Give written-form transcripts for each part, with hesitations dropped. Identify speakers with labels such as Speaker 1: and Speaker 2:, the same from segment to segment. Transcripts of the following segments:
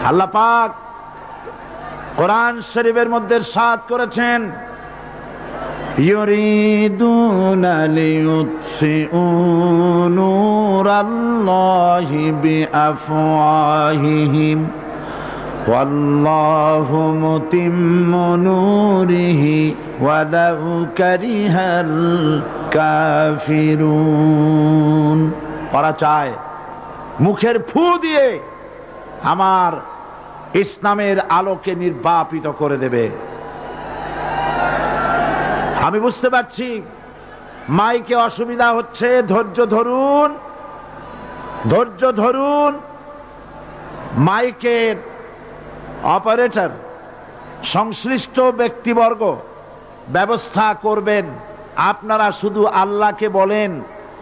Speaker 1: আল্লাহ পাক কোরআন শরীফের মধ্যে ইরশাদ করেছেন, ইউরিদুনা লিইউতফিউ নূরাল্লাহি বিআফওয়াহিহিম ওয়াল্লাহু মুতিম্মু নূরিহি ওয়ালাউ কারিহাল কাফিরুন। ওরা চায় মুখের ফু দিয়ে আমার ইসলামের আলোকে নির্বাপিত করে দেবে। আমি বুঝতে পারছি মাইকে অসুবিধা হচ্ছে, ধৈর্য ধরুন, ধৈর্য ধরুন। মাইকের অপারেটর সংশ্লিষ্ট ব্যক্তিবর্গ ব্যবস্থা করবেন। আপনারা শুধু আল্লাহকে বলেন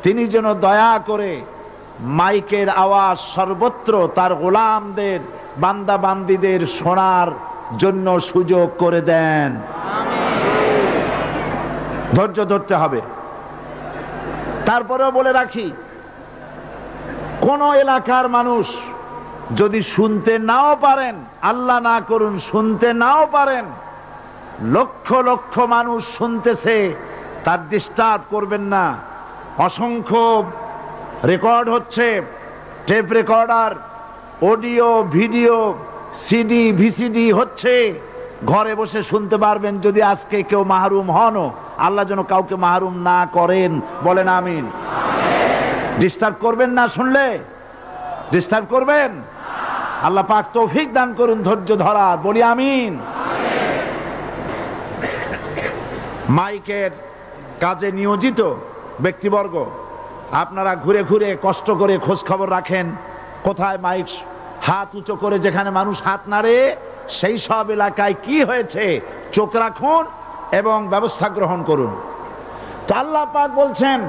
Speaker 1: তিনি যেন দয়া করে মাইকের আওয়াজ সর্বত্র তার গোলামদের, বান্দা বান্দীদের শোনার জন্য সুযোগ করে দেন। ধৈর্য ধরতে হবে। তারপরেও বলে রাখি, কোন এলাকার মানুষ যদি শুনতে নাও পারেন, আল্লাহ না করুন শুনতে নাও পারেন, লক্ষ লক্ষ মানুষ শুনতেছে, তার ডিস্টার্ব করবেন না। অসংখ্য রেকর্ড হচ্ছে, tape recorder, audio video, CD VCD হচ্ছে, ঘরে বসে শুনতে পারবেন। যদি আজকে কেউ মাহরুম হন, আল্লাহ যেন কাউকে মাহরুম না করেন, বলেন আমিন। ডিস্টার্ব করবেন না, শুনলে ডিস্টার্ব করবেন। আল্লাহ পাক তৌফিক দান করুন ধৈর্য ধরার, বলি আমিন। মাইকের কাজে নিয়োজিত ব্যক্তিবর্গ, আপনারা ঘুরে ঘুরে কষ্ট করে খোঁজ খবর রাখেন কোথায় মাইক হাত উঁচু করে, যেখানে মানুষ হাত নাড়ে সেই সব এলাকায় কি হয়েছে চোখ রাখুন এবং ব্যবস্থা গ্রহণ করুন। তো আল্লাহ পাক বলছেন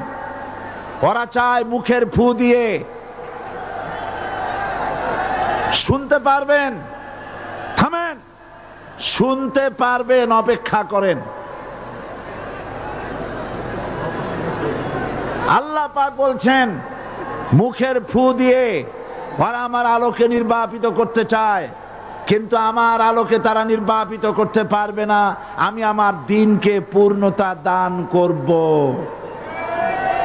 Speaker 1: ওরা চায় মুখের ফু দিয়ে শুনতে পারবেন। থামেন, শুনতে পারবেন, অপেক্ষা করেন। আল্লাহ পাক বলছেন মুখের ফু দিয়ে ওরা আমার আলোকে নির্বাপিত করতে চায়, কিন্তু আমার আলোকে তারা নির্বাপিত করতে পারবে না। আমি আমার দ্বীনকে পূর্ণতা দান করব।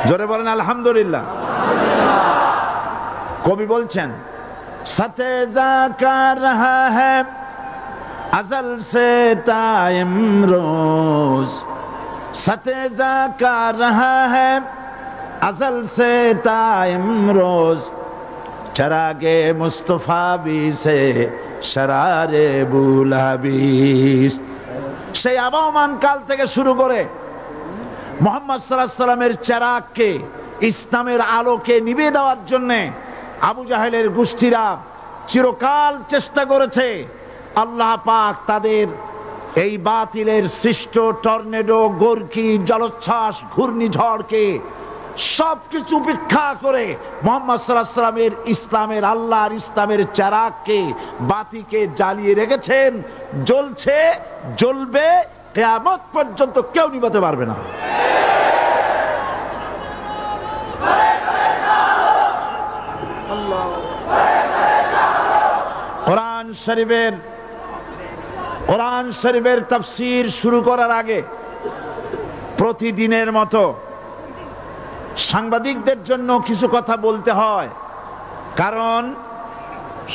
Speaker 1: জোরে বলেন আলহামদুলিল্লাহ। কবি বলছেন, সতে জাকা রহা হ্যায় আজল সে তা ইমরোজ, সতে জাকা রহা হ্যায় अज़ल से ता इमरोज़, चरागे मुस्तफ़ा भी से शरारे बुलाबिस। সেই আবহমান কাল থেকে শুরু করে মুহাম্মদ সাল্লাল্লাহু আলাইহি সাল্লামের চেরাগকে, ইসলামের আলোকে নিভিয়ে দেওয়ার জন্য আবু জাহেলের গোষ্ঠীরা চিরকাল চেষ্টা করেছে। আল্লাহ পাক তাদের এই বাতিলের সৃষ্ট টর্নেডো, গর্কি, জলোচ্ছ্বাস, ঘূর্ণিঝড়কে সবকিছু উপেক্ষা করে মুহাম্মদ সাল্লাল্লাহু আলাইহি সাল্লামের ইসলামের, আল্লাহর ইসলামের চেরাগকে, বাতিকে জ্বালিয়ে রেখেছেন। জ্বলছে, জ্বলবে, কিয়ামত পর্যন্ত কেউ নিভাতে পারবে না। কোরআন শরীফের তাফসীর শুরু করার আগে প্রতিদিনের মতো সাংবাদিকদের জন্য কিছু কথা বলতে হয়, কারণ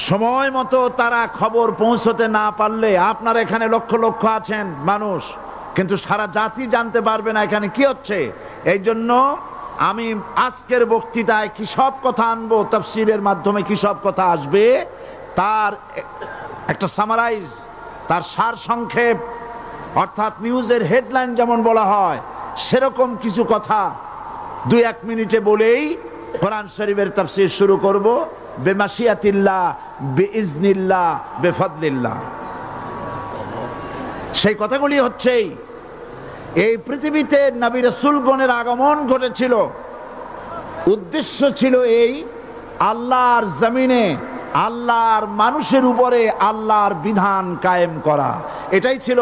Speaker 1: সময় মতো তারা খবর পৌঁছতে না পারলে, আপনারা এখানে লক্ষ লক্ষ আছেন মানুষ, কিন্তু সারা জাতি জানতে পারবে না এখানে কি হচ্ছে। এই জন্য আমি আজকের বক্তৃতায় কি সব কথা আনবো, তাফসীরের মাধ্যমে কি সব কথা আসবে, তার একটা সামারাইজ, তার সার সংক্ষেপ, অর্থাৎ নিউজের হেডলাইন যেমন বলা হয় সেরকম কিছু কথা 2-1 মিনিটে বলেই কোরআন শরীফের তাফসীর শুরু করব। বেমাশিয়াতিল্লাহ, বিইজনিল্লাহ, বেফদলিল্লাহ। সেই কথাগুলি হচ্ছে, এই পৃথিবীতে নবী রাসূলগণের আগমন ঘটেছিল, উদ্দেশ্য ছিল এই আল্লাহর জমিনে আল্লাহর মানুষের উপরে আল্লাহর বিধান কায়েম করা। এটাই ছিল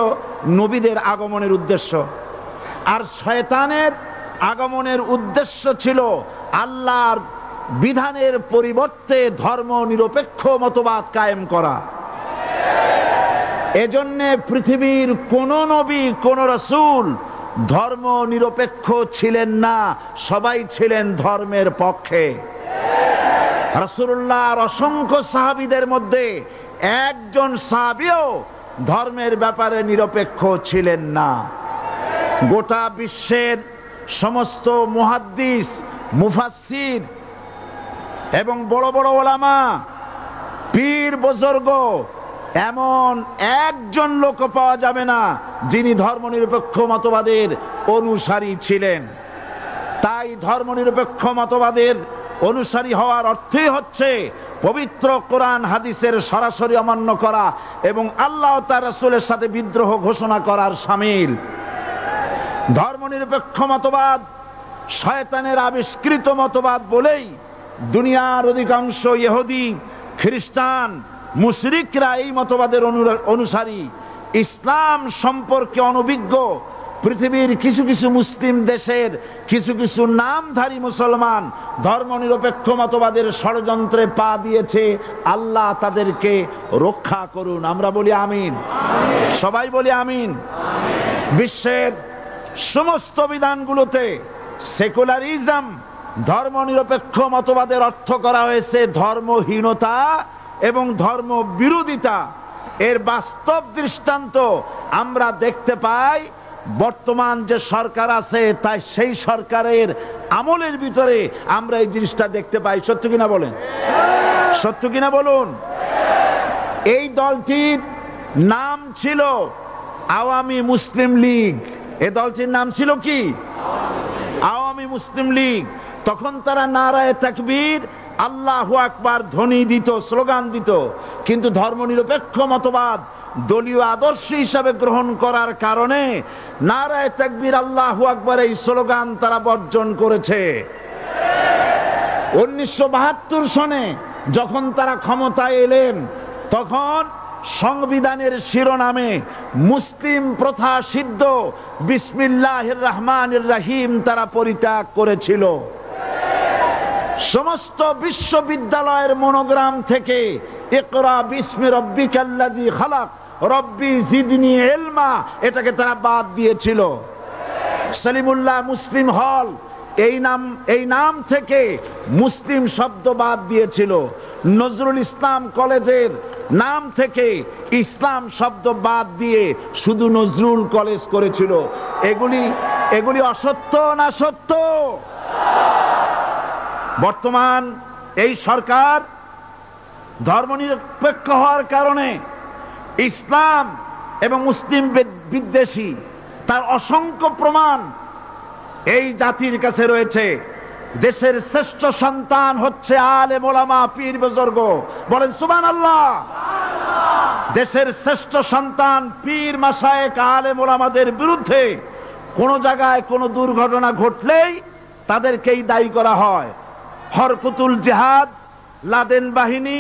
Speaker 1: নবীদের আগমনের উদ্দেশ্য। আর শয়তানের আগমনের উদ্দেশ্য ছিল আল্লাহর বিধানের পরিবর্তে ধর্ম নিরপেক্ষ মতবাদ কায়েম করা। এজন্য পৃথিবীর কোন নবী কোন রাসূল ধর্ম নিরপেক্ষ ছিলেন না, সবাই ছিলেন ধর্মের পক্ষে। রাসূলুল্লাহর অসংখ্য সাহাবীদের মধ্যে একজন সাহাবীও ধর্মের ব্যাপারে নিরপেক্ষ ছিলেন না। গোটা বিশ্বের সমস্ত মুহাদ্দিস, মুফাসসির এবং বড় বড় ওলামা, পীর বুজুর্গ, এমন একজন লোক পাওয়া যাবে না যিনি ধর্মনিরপেক্ষ মতবাদের অনুসারী ছিলেন। তাই ধর্মনিরপেক্ষ মতবাদের অনুসারী হওয়ার অর্থই হচ্ছে পবিত্র কোরআন হাদিসের সরাসরি অমান্য করা এবং আল্লাহ ও তার রাসূলের সাথে বিদ্রোহ ঘোষণা করার শামিল। ধর্মনিরপেক্ষ মতবাদ শয়তানের আবিষ্কৃত মতবাদ বলেই দুনিয়ার অধিকাংশ ইহুদি, খ্রিস্টান, মুশরিকরা এই মতবাদের অনুসারী। ইসলাম সম্পর্কে অনভিজ্ঞ পৃথিবীর কিছু কিছু মুসলিম দেশের কিছু কিছু নামধারী মুসলমান ধর্মনিরপেক্ষ মতবাদের ষড়যন্ত্রে পা দিয়েছে। আল্লাহ তাদেরকে রক্ষা করুন। আমরা বলি আমিন, সবাই বলি আমিন। বিশ্বের সমস্ত বিধানগুলোতে সেকুলারিজম, ধর্মনিরপেক্ষ মতবাদের অর্থ করা হয়েছে ধর্মহীনতা এবং ধর্ম বিরোধিতা। এর বাস্তব দৃষ্টান্ত আমরা দেখতে পাই বর্তমান যে সরকার আছে, তাই সেই সরকারের আমলের ভিতরে আমরা এই জিনিসটা দেখতে পাই। সত্য কিনা বলেন? সত্য কিনা বলুন? এই দলটির নাম ছিল আওয়ামী মুসলিম লীগ। এই দলটির নাম ছিল কি? আওয়ামী মুসলিম লীগ। তখন তারা নারায়ে তাকবীর, আল্লাহু আকবার ধ্বনি দিত, স্লোগান দিত। কিন্তু ধর্মনিরপেক্ষ মতবাদ দলীয় আদর্শ হিসাবে গ্রহণ করার কারণে নারায়ে তাকবীর, আল্লাহু আকবার এই স্লোগান তারা বর্জন করেছে। 1972 সনে যখন তারা ক্ষমতায় এলেন, তখন সংবিধানের শিরোনামে মুসলিম প্রথা সিদ্ধ বিসমিল্লাহির রহমানির রহিম তারা পরিত্যাগ করেছিল। সমস্ত বিশ্ববিদ্যালয়ের মনোগ্রাম থেকে ইকরা বিসমি রব্বিকাল্লাযী খালাক, রব্বি জিদনি ইলমা, এটাকে তারা বাদ দিয়েছিল। সলিমুল্লাহ মুসলিম হল, এই নাম থেকে মুসলিম শব্দ বাদ দিয়েছিল। নজরুল ইসলাম কলেজের নাম থেকে ইসলাম শব্দ বাদ দিয়ে শুধু নজরুল কলেজ করেছিল। এগুলি অসত্য না সত্য? বর্তমান এই সরকার ধর্মনিরপেক্ষ হওয়ার কারণে ইসলাম এবং মুসলিম বিদ্বেষী, তার অসংখ্য প্রমাণ এই জাতির কাছে রয়েছে। দেশের শ্রেষ্ঠ সন্তান হচ্ছে আলেম ওলামা, পীর বুজুর্গ। বলেন সুবহানাল্লাহ। দেশের শ্রেষ্ঠ সন্তান পীর মাশায়েখ আলেম ওলামাদের বিরুদ্ধে কোন জায়গায় কোনো দুর্ঘটনা ঘটলেই তাদেরকেই দায়ী করা হয়। হরকুতুল জিহাদ, লাদেন বাহিনী,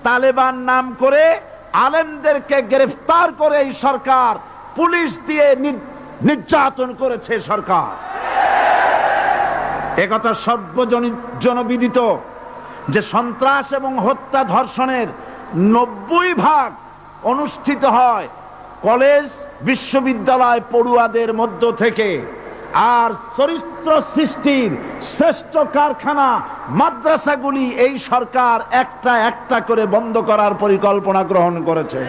Speaker 1: তালেবান নাম করে আলেমদেরকে গ্রেফতার করে এই সরকার পুলিশ দিয়ে নির্যাতন করেছে সরকার। একথা সর্বজনবিদিত যে সন্ত্রাস এবং হত্যা ধর্ষণের 90% অনুষ্ঠিত হয় কলেজ বিশ্ববিদ্যালয় পড়ুয়াদের মধ্য থেকে। আর চরিত্র সৃষ্টির শ্রেষ্ঠ কারখানা মাদ্রাসাগুলি এই সরকার একটা একটা করে বন্ধ করার পরিকল্পনা গ্রহণ করেছে।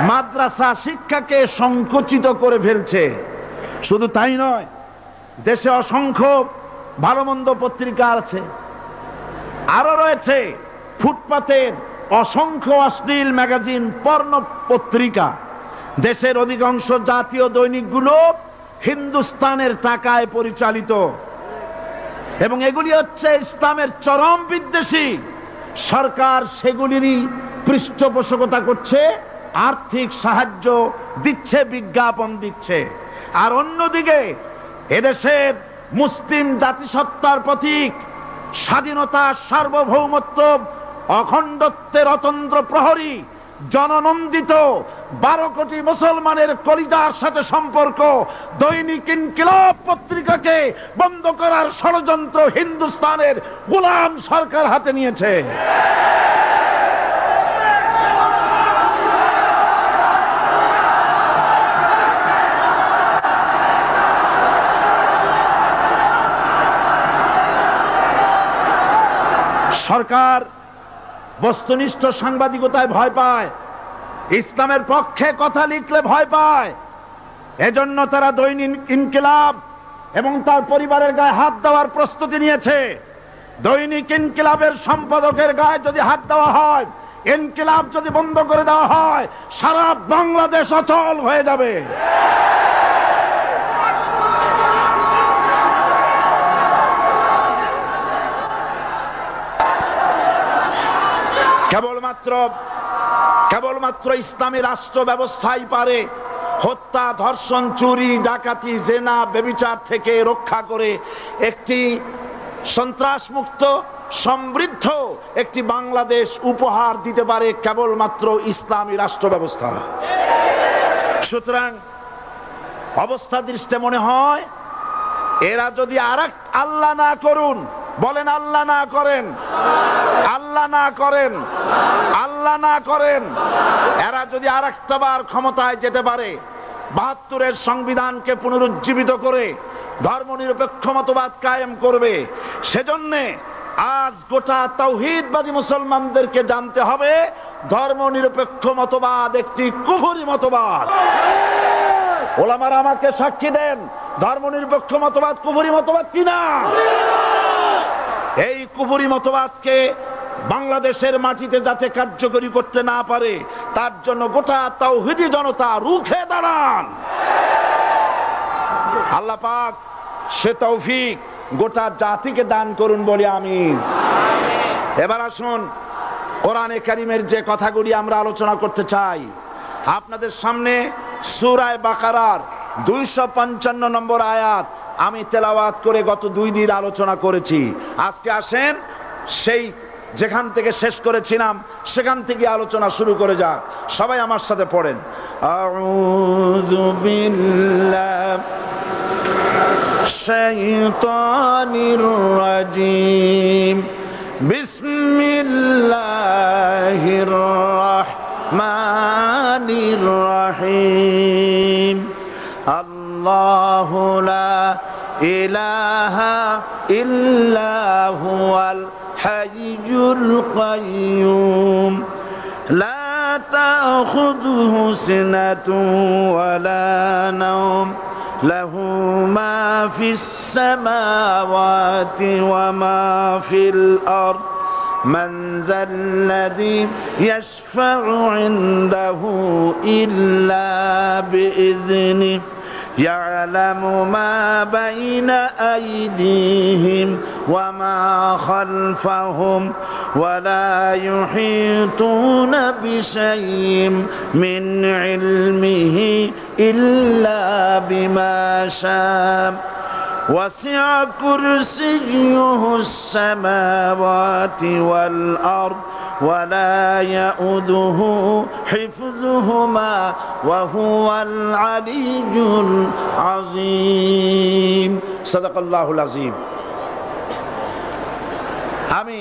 Speaker 1: মাদ্রাসা শিক্ষাকে সংকুচিত করে ফেলছে। শুধু তাই নয়, দেশে অসংখ্য ভালো মন্দ পত্রিকা আছে, আরো রয়েছে ফুটপাতের অসংখ্য অশ্লীল ম্যাগাজিন, পর্ণ পত্রিকা। দেশের অধিকাংশ জাতীয় দৈনিকগুলো হিন্দুস্তানের টাকায় পরিচালিত এবং এগুলি হচ্ছে ইসলামের চরম বিদ্বেষী। সরকার সেগুলিরই পৃষ্ঠপোষকতা করছে, আর্থিক সাহায্য দিচ্ছে, বিজ্ঞাপন দিচ্ছে। আর অন্যদিকে এদেশের মুসলিম জাতিসত্তার প্রতীক, স্বাধীনতা, সার্বভৌমত্ব, অখণ্ডত্বের অতন্ত্র প্রহরী, জননন্দিত 12 কোটি মুসলমানের কলিজার সাথে সম্পর্ক দৈনিক ইনকিলাব পত্রিকাকে বন্ধ করার ষড়যন্ত্র হিন্দুস্তানের গোলাম সরকার হাতে নিয়েছে। সরকার বস্তুনিষ্ঠ সাংবাদিকতায় ভয় পায়, ইসলামের পক্ষে কথা লিখলে ভয় পায়। এজন্য তারা দৈনিক ইনকিলাব এবং তার পরিবারের গায়ে হাত দেওয়ার প্রস্তুতি নিয়েছে। দৈনিক ইনকিলাবের সম্পাদকের গায়ে যদি হাত দেওয়া হয়, ইনকিলাব যদি বন্ধ করে দেওয়া হয়, সারা বাংলাদেশ অচল হয়ে যাবে। কেবলমাত্র ইসলামী রাষ্ট্র ব্যবস্থাই পারে হত্যা, ধর্ষণ, চুরি, ডাকাতি, জেনা, ব্যভিচার থেকে রক্ষা করে একটি সন্ত্রাসমুক্ত সমৃদ্ধ একটি বাংলাদেশ উপহার দিতে পারে কেবলমাত্র ইসলামী রাষ্ট্র ব্যবস্থা। সুতরাং অবস্থা দৃষ্টে মনে হয় এরা যদি আরেক আল্লাহ না করুন, বলেন আল্লাহ না করেন, আল্লাহ না করেন, আল্লাহ না করেন, এরা যদি আরেকটাবার ক্ষমতায় যেতে পারে, ৭২-এর সংবিধানকে পুনরুজ্জীবিত করে ধর্মনিরপেক্ষ মতবাদ কায়েম করবে, সেজন্য আজ গোটা তাওহীদবাদী মুসলমানদেরকে জানতে হবে ধর্মনিরপেক্ষ মতবাদ একটি কুফরি মতবাদ। ওলামারা আমাকে সাক্ষী দেন, ধর্মনিরপেক্ষ মতবাদ কুফরি মতবাদ কিনা? এই কুফরি মতবাদকে বাংলাদেশের মাটিতে যাতে কার্যকরী করতে না পারে তার জন্য গোটা তাওহীদি জনতা রুখে দাঁড়ান। আল্লাহ পাক সে তৌফিক গোটা জাতিকে দান করুন বলে আমিন। এবার আসুন কোরআনে কারীমের যে কথাগুলি আমরা আলোচনা করতে চাই, আপনাদের সামনে সূরা বাকারার 255 নম্বর আয়াত আমি তেলাওয়াত করে গত 2 দিন আলোচনা করেছি। আজকে আসেন সেই যেখান থেকে শেষ করেছিলাম সেখান থেকে আলোচনা শুরু করে যাক। সবাই আমার সাথে পড়েন, আউযু বিল্লাহি শাইতানির রাজিম, বিসমিল্লাহির রাহমানির রাহিম। আল্লাহু লা ইলাহা ইল্লা হুয়াল হাইয়ুল কাইয়্যুম লা তাখুযুহু সিনাতুন ওয়ালা নাওম লাহু মা ফিস সামাওয়াতি ওয়া মা ফিল আরদ মান যাল্লাযী ইয়াশফা'ু ইনদাহু ইল্লা বিইذনিহি يعلم ما بين أيديهم وما خلفهم ولا يحيطون بشيء من علمه إلا بما شاء وسع كرسيه السماوات والأرض ولا يؤوده حفظهما وهو العلي العظيم صدق الله العظيم। আমি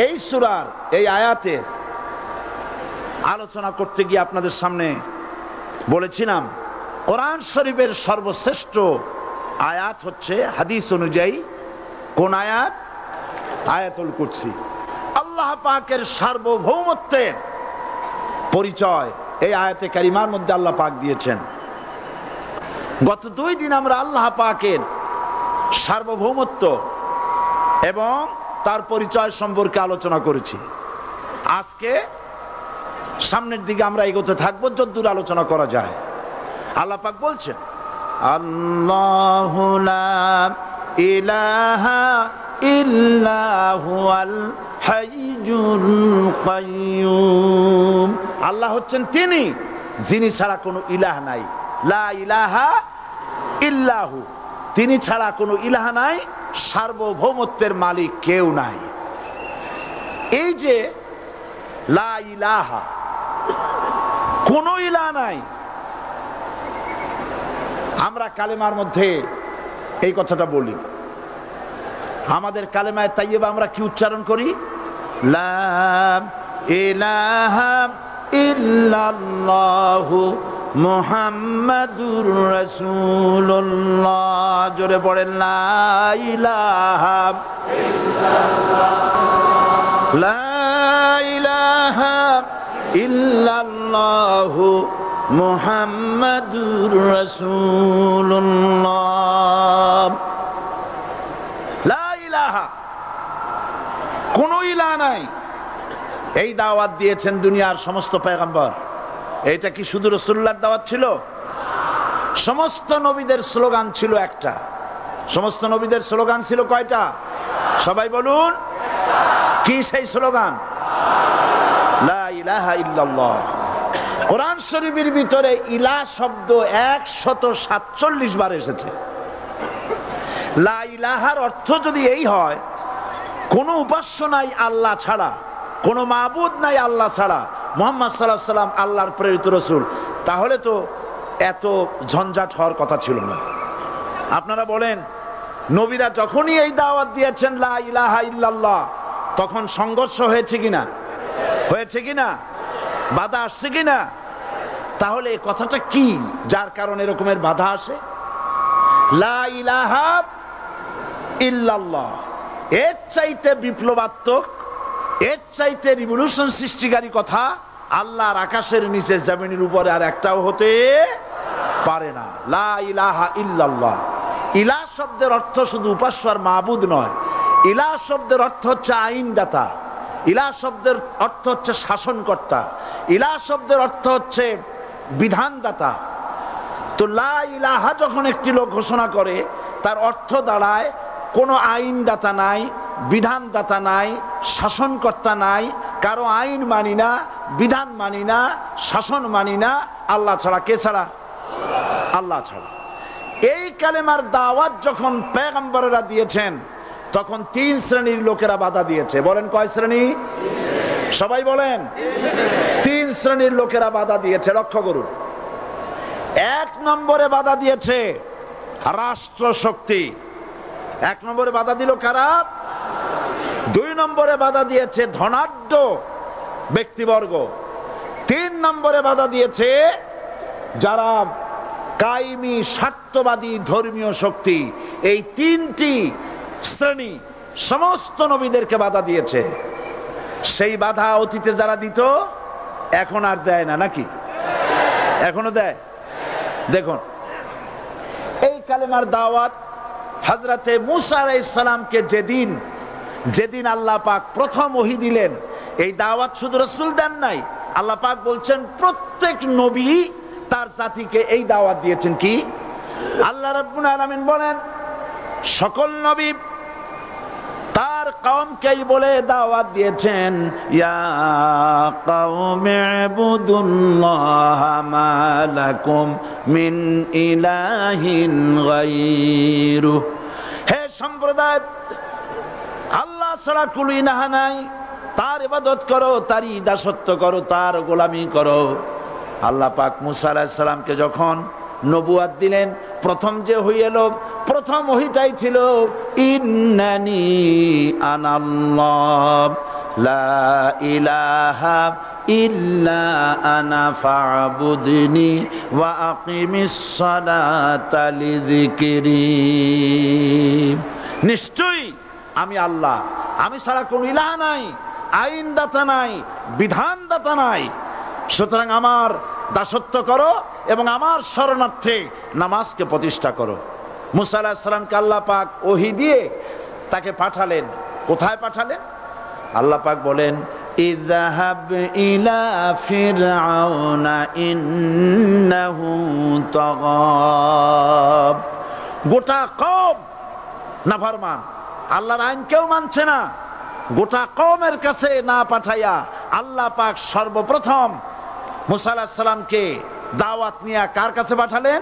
Speaker 1: এই সূরার এই আয়াতে আলোচনা করতে গিয়ে আপনাদের সামনে বলেছিলাম কোরআন শরীফের সর্বশ্রেষ্ঠ আয়াত হচ্ছে হাদিস অনুযায়ী কোন আয়াত? আয়াতুল কুরসি। আল্লাহ পাকের সার্বভৌমত্বের পরিচয় এই আয়াতে কারিমার মধ্যে আল্লাহ পাক দিয়েছেন। গত 2 দিন আমরা আল্লাহ পাকের সার্বভৌমত্ব এবং তার পরিচয় সম্পর্কে আলোচনা করেছি। আজকে সামনের দিকে আমরা এগোতে থাকবো যতদূর আলোচনা করা যায়। আল্লাহ পাক বলছেন আল্লাহু লা ইলাহা ইল্লা হুয়াল হাইয়ুল কাইয়্যুম। আল্লাহ হচ্ছেন তিনি যিনি ছাড়া কোনো ইলাহ নাই। লা ইলাহা ইল্লাহু, তিনি ছাড়া কোনো ইলাহ নাই, সার্বভৌমত্বের মালিক কেউ নাই। এই যে লা ইলাহা, কোনো ইলাহ নাই, আমরা কালেমার মধ্যে এই কথাটা বলি। আমাদের কালেমায়ে তাইয়্যিবা আমরা কি উচ্চারণ করি? লা ইলাহা ইল্লাল্লাহু মুহাম্মাদুর রাসূলুল্লাহ। জোরে পড়েন লা ইলাহা ইল্লাল্লাহ, লা ইলাহা ইল্লাল্লাহু মুহাম্মাদুর রাসূলুল্লাহ। লা ইলাহা, কোন ইলাহ নাই। এই দাওয়াত দিয়েছেন দুনিয়ার সমস্ত পয়গম্বর। এটা কি শুধু রাসূলুল্লাহর দাওয়াত ছিল? সমস্ত নবীদের স্লোগান ছিল একটা। সমস্ত নবীদের স্লোগান ছিল কয়টা? সবাই বলুন, কি সেই স্লোগান? লা ইলাহা ইল্লাল্লাহ। কোরআন শরীফের ভিতরে ইলাহ শব্দ 147 বার এসেছে। লা ইলাহার অর্থ যদি এই হয়, কোন উপাস্য নাই আল্লাহ ছাড়া, কোন মাবুদ নাই আল্লাহ ছাড়া, মুহাম্মদ সাল্লাল্লাহু আলাইহি ওয়াসাল্লাম আল্লাহর প্রেরিত রাসূল, তাহলে তো এত ঝঞ্ঝাট হওয়ার কথা ছিল না। আপনারা বলেন, নবীরা যখনই এই দাওয়াত দিয়েছেন লা ইলাহা ইল্লাল্লাহ, তখন সংঘর্ষ হয়েছে কিনা? হয়েছে কিনা? বাধা আসছে কিনা? তাহলে এই কথাটা কি, যার কারণে এরকমের বাধা আসে? লা ইলাহা ইল্লাল্লাহ, এর চাইতে বিপ্লবাত্মক, এর চাইতে রিভলিউশন সৃষ্টিকারী কথা আল্লাহর আকাশের নিচে জমিনের উপরে আর একটাও হতে পারে না। লা ইলাহা ইল্লাল্লাহ। ইলাহ শব্দের অর্থ শুধু উপাস্য আর মাবুদ নয়। ইলাহ শব্দের অর্থ হচ্ছে আইনদাতা, ইলাহ শব্দের অর্থ হচ্ছে শাসনকর্তা, ইলাহ শব্দের অর্থ হচ্ছে বিধানদাতা। তো লা ইলাহা যখন একটি লোক ঘোষণা করে, তার অর্থ দাঁড়ায় কোনো আইনদাতা নাই, বিধানদাতা নাই, শাসনকর্তা নাই, কারো আইন মানি না, বিধান মানি না, শাসন মানি না, আল্লাহ ছাড়া। কে ছাড়া? আল্লাহ ছাড়া। এই কালেমার দাওয়াত যখন পয়গম্বরেরা দিয়েছেন, তখন 3 শ্রেণীর লোকেরা বাধা দিয়েছে। বলেন কয় শ্রেণী? সবাই বলেন। 3 শ্রেণীর লোকেরা বাধা দিয়েছে। লক্ষ্য করুন। 1 নম্বরে বাধা দিয়েছে রাষ্ট্র শক্তি। 1 নম্বরে বাধা দিল কারা? 2 নম্বরে বাধা দিয়েছে ধনাঢ্য ব্যক্তিবর্গ। 3 নম্বরে বাধা দিয়েছে যারা কায়েমি স্বার্থবাদী ধর্মীয় শক্তি। এই 3টি শ্রেণী সমস্ত নবীদেরকে বাধা দিয়েছে। সেই বাধা অতীতে যারা দিত, এখন আর দেয় না নাকি? এখনো দেয়। দেখুন, এই কালেমার দাওয়াত হযরতে মূসা আলাইহিস সালামকে যেদিন আল্লাহ পাক প্রথম ওহী দিলেন, এই দাওয়াত শুধু রাসূল দেন নাই। আল্লাহ পাক বলছেন প্রত্যেক নবী তার জাতিকে এই দাওয়াত দিয়েছেন। কি? আল্লাহ রাব্বুল আলামিন বলেন, সকল নবী তার কওমকেই বলে দাওয়াত দিয়েছেন, ইয়া কওমি ইবুদুল্লাহা মা লাকুম মিন ইলাহিন গায়রু। হে সম্প্রদায়, আল্লাহ ছাড়া কোনো ইলাহ নাই, তার ইবাদত করো, তারই দাসত্ব করো, তার গোলামি করো। আল্লাহ পাক মূসা আলাইহিস সালামকে যখন নবুয়াত দিলেন, প্রথম যে ওহী এলো, প্রথম ওহীটাই ছিল ইন্নানি আনাল্লাহ লা ইলাহা ইল্লা আনা ফা'বুদনি ওয়া আকিমিস সালাতা লিযিকরি। নিশ্চয়ই আমি আল্লাহ, আমি ছাড়া কোনো ইলাহ নাই, আইনদাতা নাই, বিধানদাতা নাই। সুতরাং আমার দাসত্ব করো এবং আমার শরণার্থে নামাজকে প্রতিষ্ঠা করো। মূসা আলাইহিস সালামকে আল্লাহ পাক ওহী দিয়ে তাকে পাঠালেন। কোথায় পাঠালেন? আল্লাহ পাক বলেন, ইযহাব ইলা ফিরআউনা ইন্নাহু তাগাব। গোটা কওম নাফরমান, আল্লাহর আইন কেউ মানছে না। গোটা কওমের কাছে না পাঠাইয়া আল্লাহ পাক সর্বপ্রথম মূসা আলাইহিস সালামকে দাওয়াত নিয়ে কার কাছে পাঠালেন?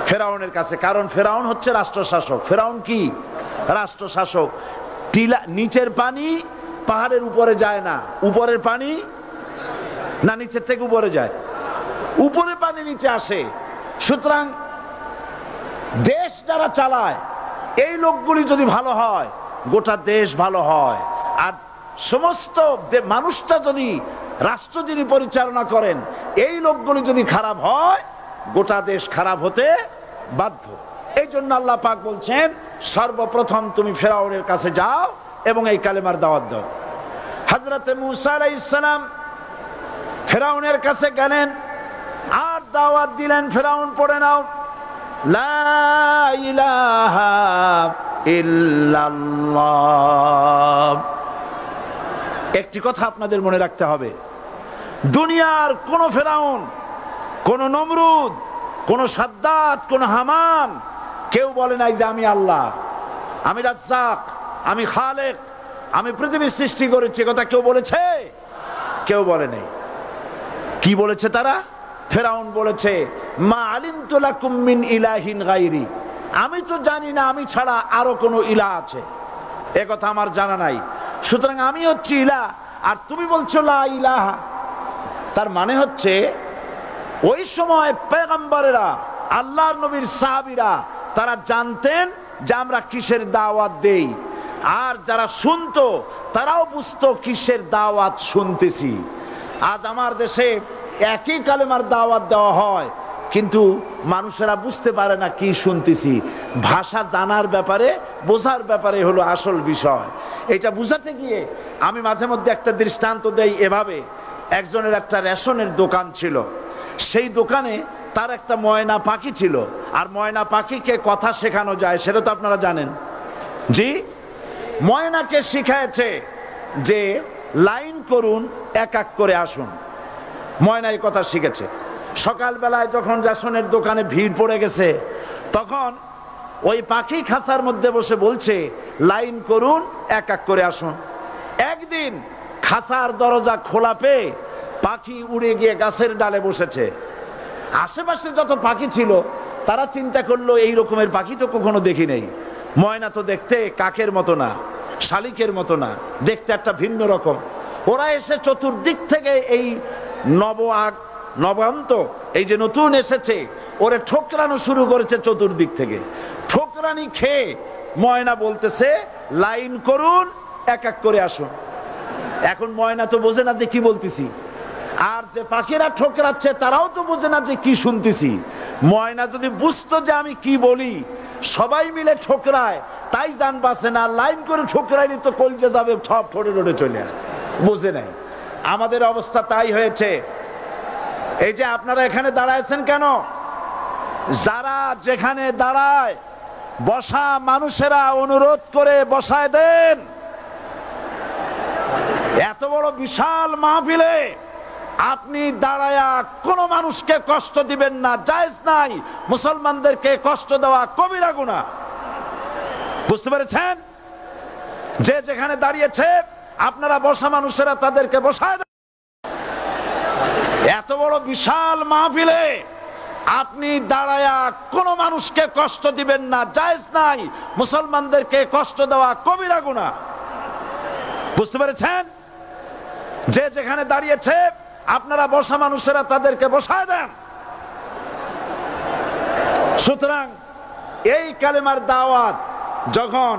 Speaker 1: ফেরাউনের কাছে। কারণ ফেরাউন হচ্ছে রাষ্ট্রশাসক। ফেরাউন কি? রাষ্ট্রশাসক। নিচের পানি পাহাড়ের উপরে যায় না, উপরের পানি না নিচের থেকে উপরে যায়? উপরে পানি নিচে আসে। সুতরাং দেশ যারা চালায়, এই লোকগুলি যদি ভালো হয়, গোটা দেশ ভালো হয়। আর সমস্ত মানুষটা যদি, রাষ্ট্র যিনি পরিচালনা করেন, এই লোকগুলি যদি খারাপ হয়, গোটা দেশ খারাপ হতে বাধ্য। এই জন্য আল্লাহ পাক বলছেন, সর্বপ্রথম তুমি ফেরাউনের কাছে যাও এবং এই কালেমার দাওয়াত দাও। হযরতে মূসা আলাইহিস সালাম ফেরাউনের কাছে গেলেন আর দাওয়াত দিলেন, ফেরাউন পড়ে নাও, লা ইলাহা ইল্লাল্লাহ। একটি কথা আপনাদের মনে রাখতে হবে, দুনিয়ার কোন ফেরাউন, কোন নমরুদ, কোন সাদ্দাত, কোন হামান কেউ বলে নাই যে আমি আল্লাহ, আমি রাজ্জাক, আমি খালেক, আমি পৃথিবী সৃষ্টি করেছি। কথা কেউ বলেছে? কেউ বলে নাই। কি বলেছে তারা? ফেরাউন বলেছে, মা আলিমতু লাকুম মিন ইলাহিন গায়রি, আমি তো জানি না আমি ছাড়া আরো কোনো ইলাহ আছে, এ কথা আমার জানা নাই, সুতরাং আমি হচ্ছি ইলাহ, আর তুমি বলছো লা ইলাহা। তার মানে হচ্ছে ওই সময় পয়গম্বরেরা, আল্লাহর নবীর সাহাবীরা, তারা জানতেন যে আমরা কিসের দাওয়াত দেই, আর যারা শুনতো তারাও বুঝতো কিসের দাওয়াত শুনতেছি। আজ আমার দেশে একই কালেমার দাওয়াত দেওয়া হয়, কিন্তু মানুষেরা বুঝতে পারে না কি শুনতেছি। ভাষা জানার ব্যাপারে, বোঝার ব্যাপারে হলো আসল বিষয়। এটা বুঝাতে গিয়ে আমি মাঝে মধ্যে একটা দৃষ্টান্ত দেই এভাবে। একজনের একটা রেশনের দোকান ছিল, সেই দোকানে তার একটা ময়না পাখি ছিল, আর ময়না পাখিকে কথা শেখানো যায় সেটা তো আপনারা জানেন। জি, ময়নাকে শিখায়েছে যে লাইন করুন, এক এক করে আসুন। ময়না এই কথা শিখেছে। সকালবেলায় যখন রেশনের দোকানে ভিড় পড়ে গেছে, তখন ওই পাখি খাঁচার মধ্যে বসে বলছে লাইন করুন, এক এক করে আসুন। একদিন খাঁচার দরজা খোলা পেয়ে পাখি উড়ে গিয়ে গাছের ডালে বসেছে। আশেপাশে যত পাখি ছিল তারা চিন্তা করলো এই রকমের পাখি তো কখনো দেখি নাই। ময়না তো দেখতে কাকের মতো না, শালিকের মতো না, দেখতে একটা ভিন্ন রকম। ওরা এসে চতুর্দিক থেকে এই নবান্ত, এই যে নতুন এসেছে, ওরে ঠোকরানো শুরু করেছে চতুর্দিক থেকে। ঠোকরানি খেয়ে ময়না বলতেছে লাইন করুন, এক এক করে আসুন। এখন ময়না তো বোঝে না যে কি বলতেছি, আর যে পাখিরা ঠোকরাচ্ছে তারাও তো বোঝে না যে কি শুনতেছি। ময়না যদি বুঝতো যে আমি কি বলি, সবাই মিলে ঠোকরায়, তাই জান বাঁচে না। লাইন করে ঠোকরাইনি তো কলজে যাবে, সব ঠোঁটে ঠোঁটে চলে, বোঝে নাই। আমাদের অবস্থা তাই হয়েছে। এই যে আপনারা এখানে দাঁড়াইছেন কেন? যারা যেখানে দাঁড়ায়, বসা মানুষেরা অনুরোধ করে বসায় দেন। এত বড় বিশাল মাহফিলে আপনি দাঁড়ায়া কোনো মানুষকে কষ্ট দিবেন না, জায়েজ নাই। মুসলমানদেরকে কষ্ট দেওয়া কবিরা গুনাহ। বুঝতে পেরেছেন? যে যেখানে দাঁড়িয়েছে আপনারা বসা মানুষেরা তাদেরকে বসায় দেন। এত বড় বিশাল মাহফিলে আপনি দাঁড়ায়া কোনো মানুষকে কষ্ট দিবেন না, জায়েজ নাই। মুসলমানদেরকে কষ্ট দেওয়া কবিরা গুনাহ। বুঝতে পেরেছেন? যে যেখানে দাঁড়িয়েছে আপনারা বসা মানুষেরা তাদেরকে বসায় দেন। সুতরাং এই কালেমার দাওয়াত যখন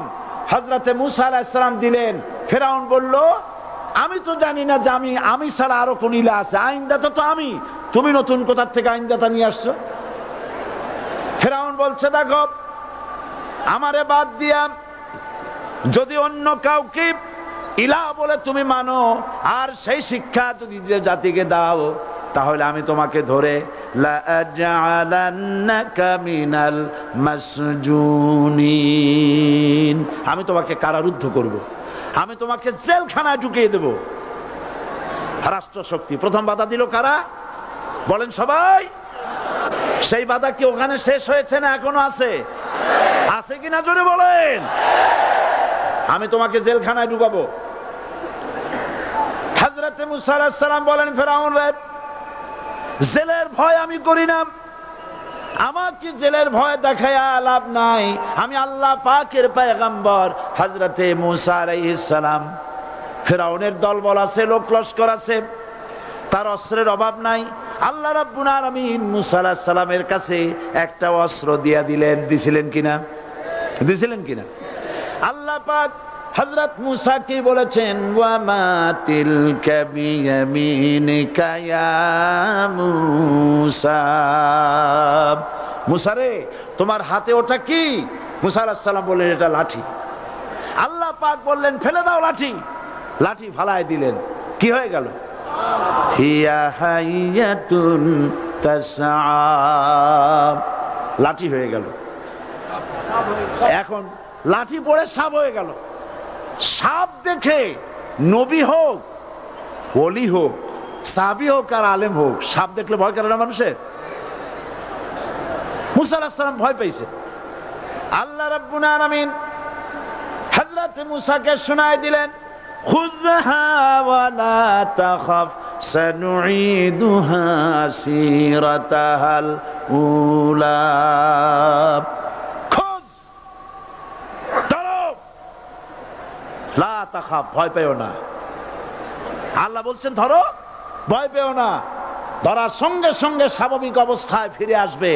Speaker 1: হযরতে মূসা আলাইহিস সালাম দিলেন, ফেরাউন বলল আমি তো জানি না যে আমি ছাড়া আরো কোন ইলাহ আছে, আইনদাতা তো আমি, তুমি নতুন কোথা থেকে আইনদাতা নিয়ে আসছো? ফেরাউন বলছে দেখো, আমারে বাদ দিয়া যদি অন্য কাউকে ইলাহ বলে তুমি মানো, আর সেই শিক্ষা যদি যে জাতিকে দাও, তাহলে আমি তোমাকে ধরে লাআজআলান্নাকা মিনাল মাসজুনিন, আমি তোমাকে কারারুদ্ধ করব, আমি তোমাকে জেলখানায় ঢুকিয়ে দেব। রাষ্ট্রশক্তি প্রথম বাধা দিল কারা? বলেন সবাই। সেই বাধা কি ওখানে শেষ হয়েছে না এখনো আছে? আছে কিনা জোরে বলেন। আমি তোমাকে জেলখানায় ঢুকাবো। হযরতে মূসা আলাইহিস সালাম বলেন ফেরাউন রে, জেলের ভয় আমি করি না, আমাকে জেলের ভয় দেখায়া লাভ নাই। আমি আল্লাহ পাকের পয়গম্বর হযরতে মূসা আলাইহিস সালাম। ফেরাউনের দলবল আছে, লোক লস্কর আছে, তার অস্ত্রের অভাব নাই। আল্লাহ রাব্বুল আলামিন মূসা আলাইহিস সালামের কাছে একটা অস্ত্র দিয়া দিলেন। দিছিলেন কিনা? দিছিলেন কিনা? আল্লাহ পাক হযরত মূসা কি বলেছেন, ওয়া মা তিলকা বিয়ামিনিকা ইয়া মূসা, মূসা রে তোমার হাতে ওটা কি? মূসা আলাইহিস সালাম বললেন এটা লাঠি। আল্লাহ পাক বললেন ফেলে দাও লাঠি, লাঠি ফালায় দিলেন, কি হয়ে গেল? হিয়া হাইয়াতুন তাসআ, লাঠি হয়ে গেল। এখন লাঠি পড়ে সাপ হয়ে গেল। সাপ দেখে নবী হোক, ওলি হোক, সাহাবী হোক আর আলেম হোক, সাপ দেখলে ভয় করে না মানুষের? মূসা আলাইহিস সালাম ভয় পাইছে। আল্লাহ রাব্বুল আলামিন হযরত মূসাকে শোনায় দিলেন, খুযহা ওয়া লা তাখাফ সানুঈদুহা সিরাতাহাল উলা, খোঁজ ধরো, লা তাখাফ ভয় পেও না। আল্লাহ বলছেন ধরো, ভয় পেও না। ধরার সঙ্গে সঙ্গে স্বাভাবিক অবস্থায় ফিরে আসবে,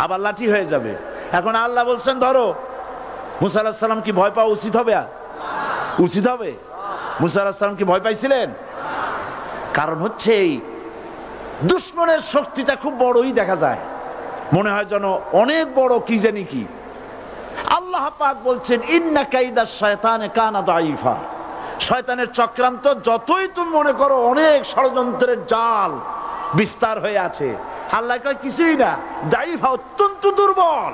Speaker 1: আবার লাঠি হয়ে যাবে। এখন আল্লাহ বলছেন ধরো, মূসা আলাইহিস সালাম কি ভয় পাওয়া উচিত হবে? উচিত হবে? মূসা আলাইহিস সালাম কি ভয় পাইছিলেন? কারণ হচ্ছে এই দুশমনের শক্তিটা খুব বড়ই দেখা যায়, মনে হয় যেন অনেক বড়, কি জানি কি। আল্লাহ পাক বলছেন ইন্না কাইদাশ শায়তানে কানা দাঈফা, শয়তানের চক্রান্ত যতই তুমি মনে করো অনেক ষড়যন্ত্রের জাল বিস্তার হয়ে আছে, আল্লাহ কয় কিছুই না, দাঈফা অত্যন্ত দুর্বল।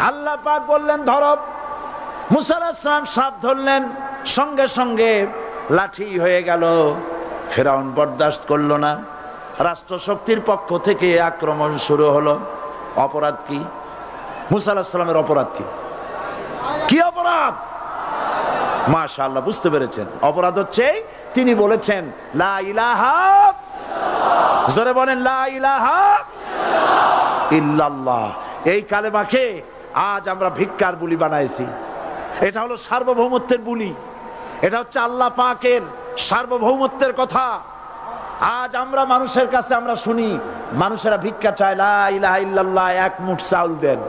Speaker 1: আল্লাহ পাক বললেন ধরো, মূসা আলাইহিস সালাম সাপ ধরলেন, সঙ্গে সঙ্গে লাঠি হয়ে গেল। ফেরাউন বরদাস্ত করলো না, রাষ্ট্রশক্তির পক্ষ থেকে আক্রমণ শুরু হলো। অপরাধ কি? মূসা আলাইহিস সালামের অপরাধ কি? কি অপরাধ? মাশাআল্লাহ বুঝতে পেরেছেন। অপরাধ হচ্ছে তিনি বলেছেন লা ইলাহা, জোরে বলেন লা ইলাহা ইল্লাল্লাহ। এই কালেমাকে আজ আমরা ভিক্ষার বুলি বানাইছি। এটা হলো সার্বভৌমত্বের বুলি, এটা হচ্ছে আল্লাহ পাকের সার্বভৌমত্বের কথা। আজ আমরা মানুষের কাছে আমরা শুনি, মানুষেরা ভিক্ষা চায়, লা ইলাহা ইল্লাল্লাহ, এক মুঠ চাউল দেন,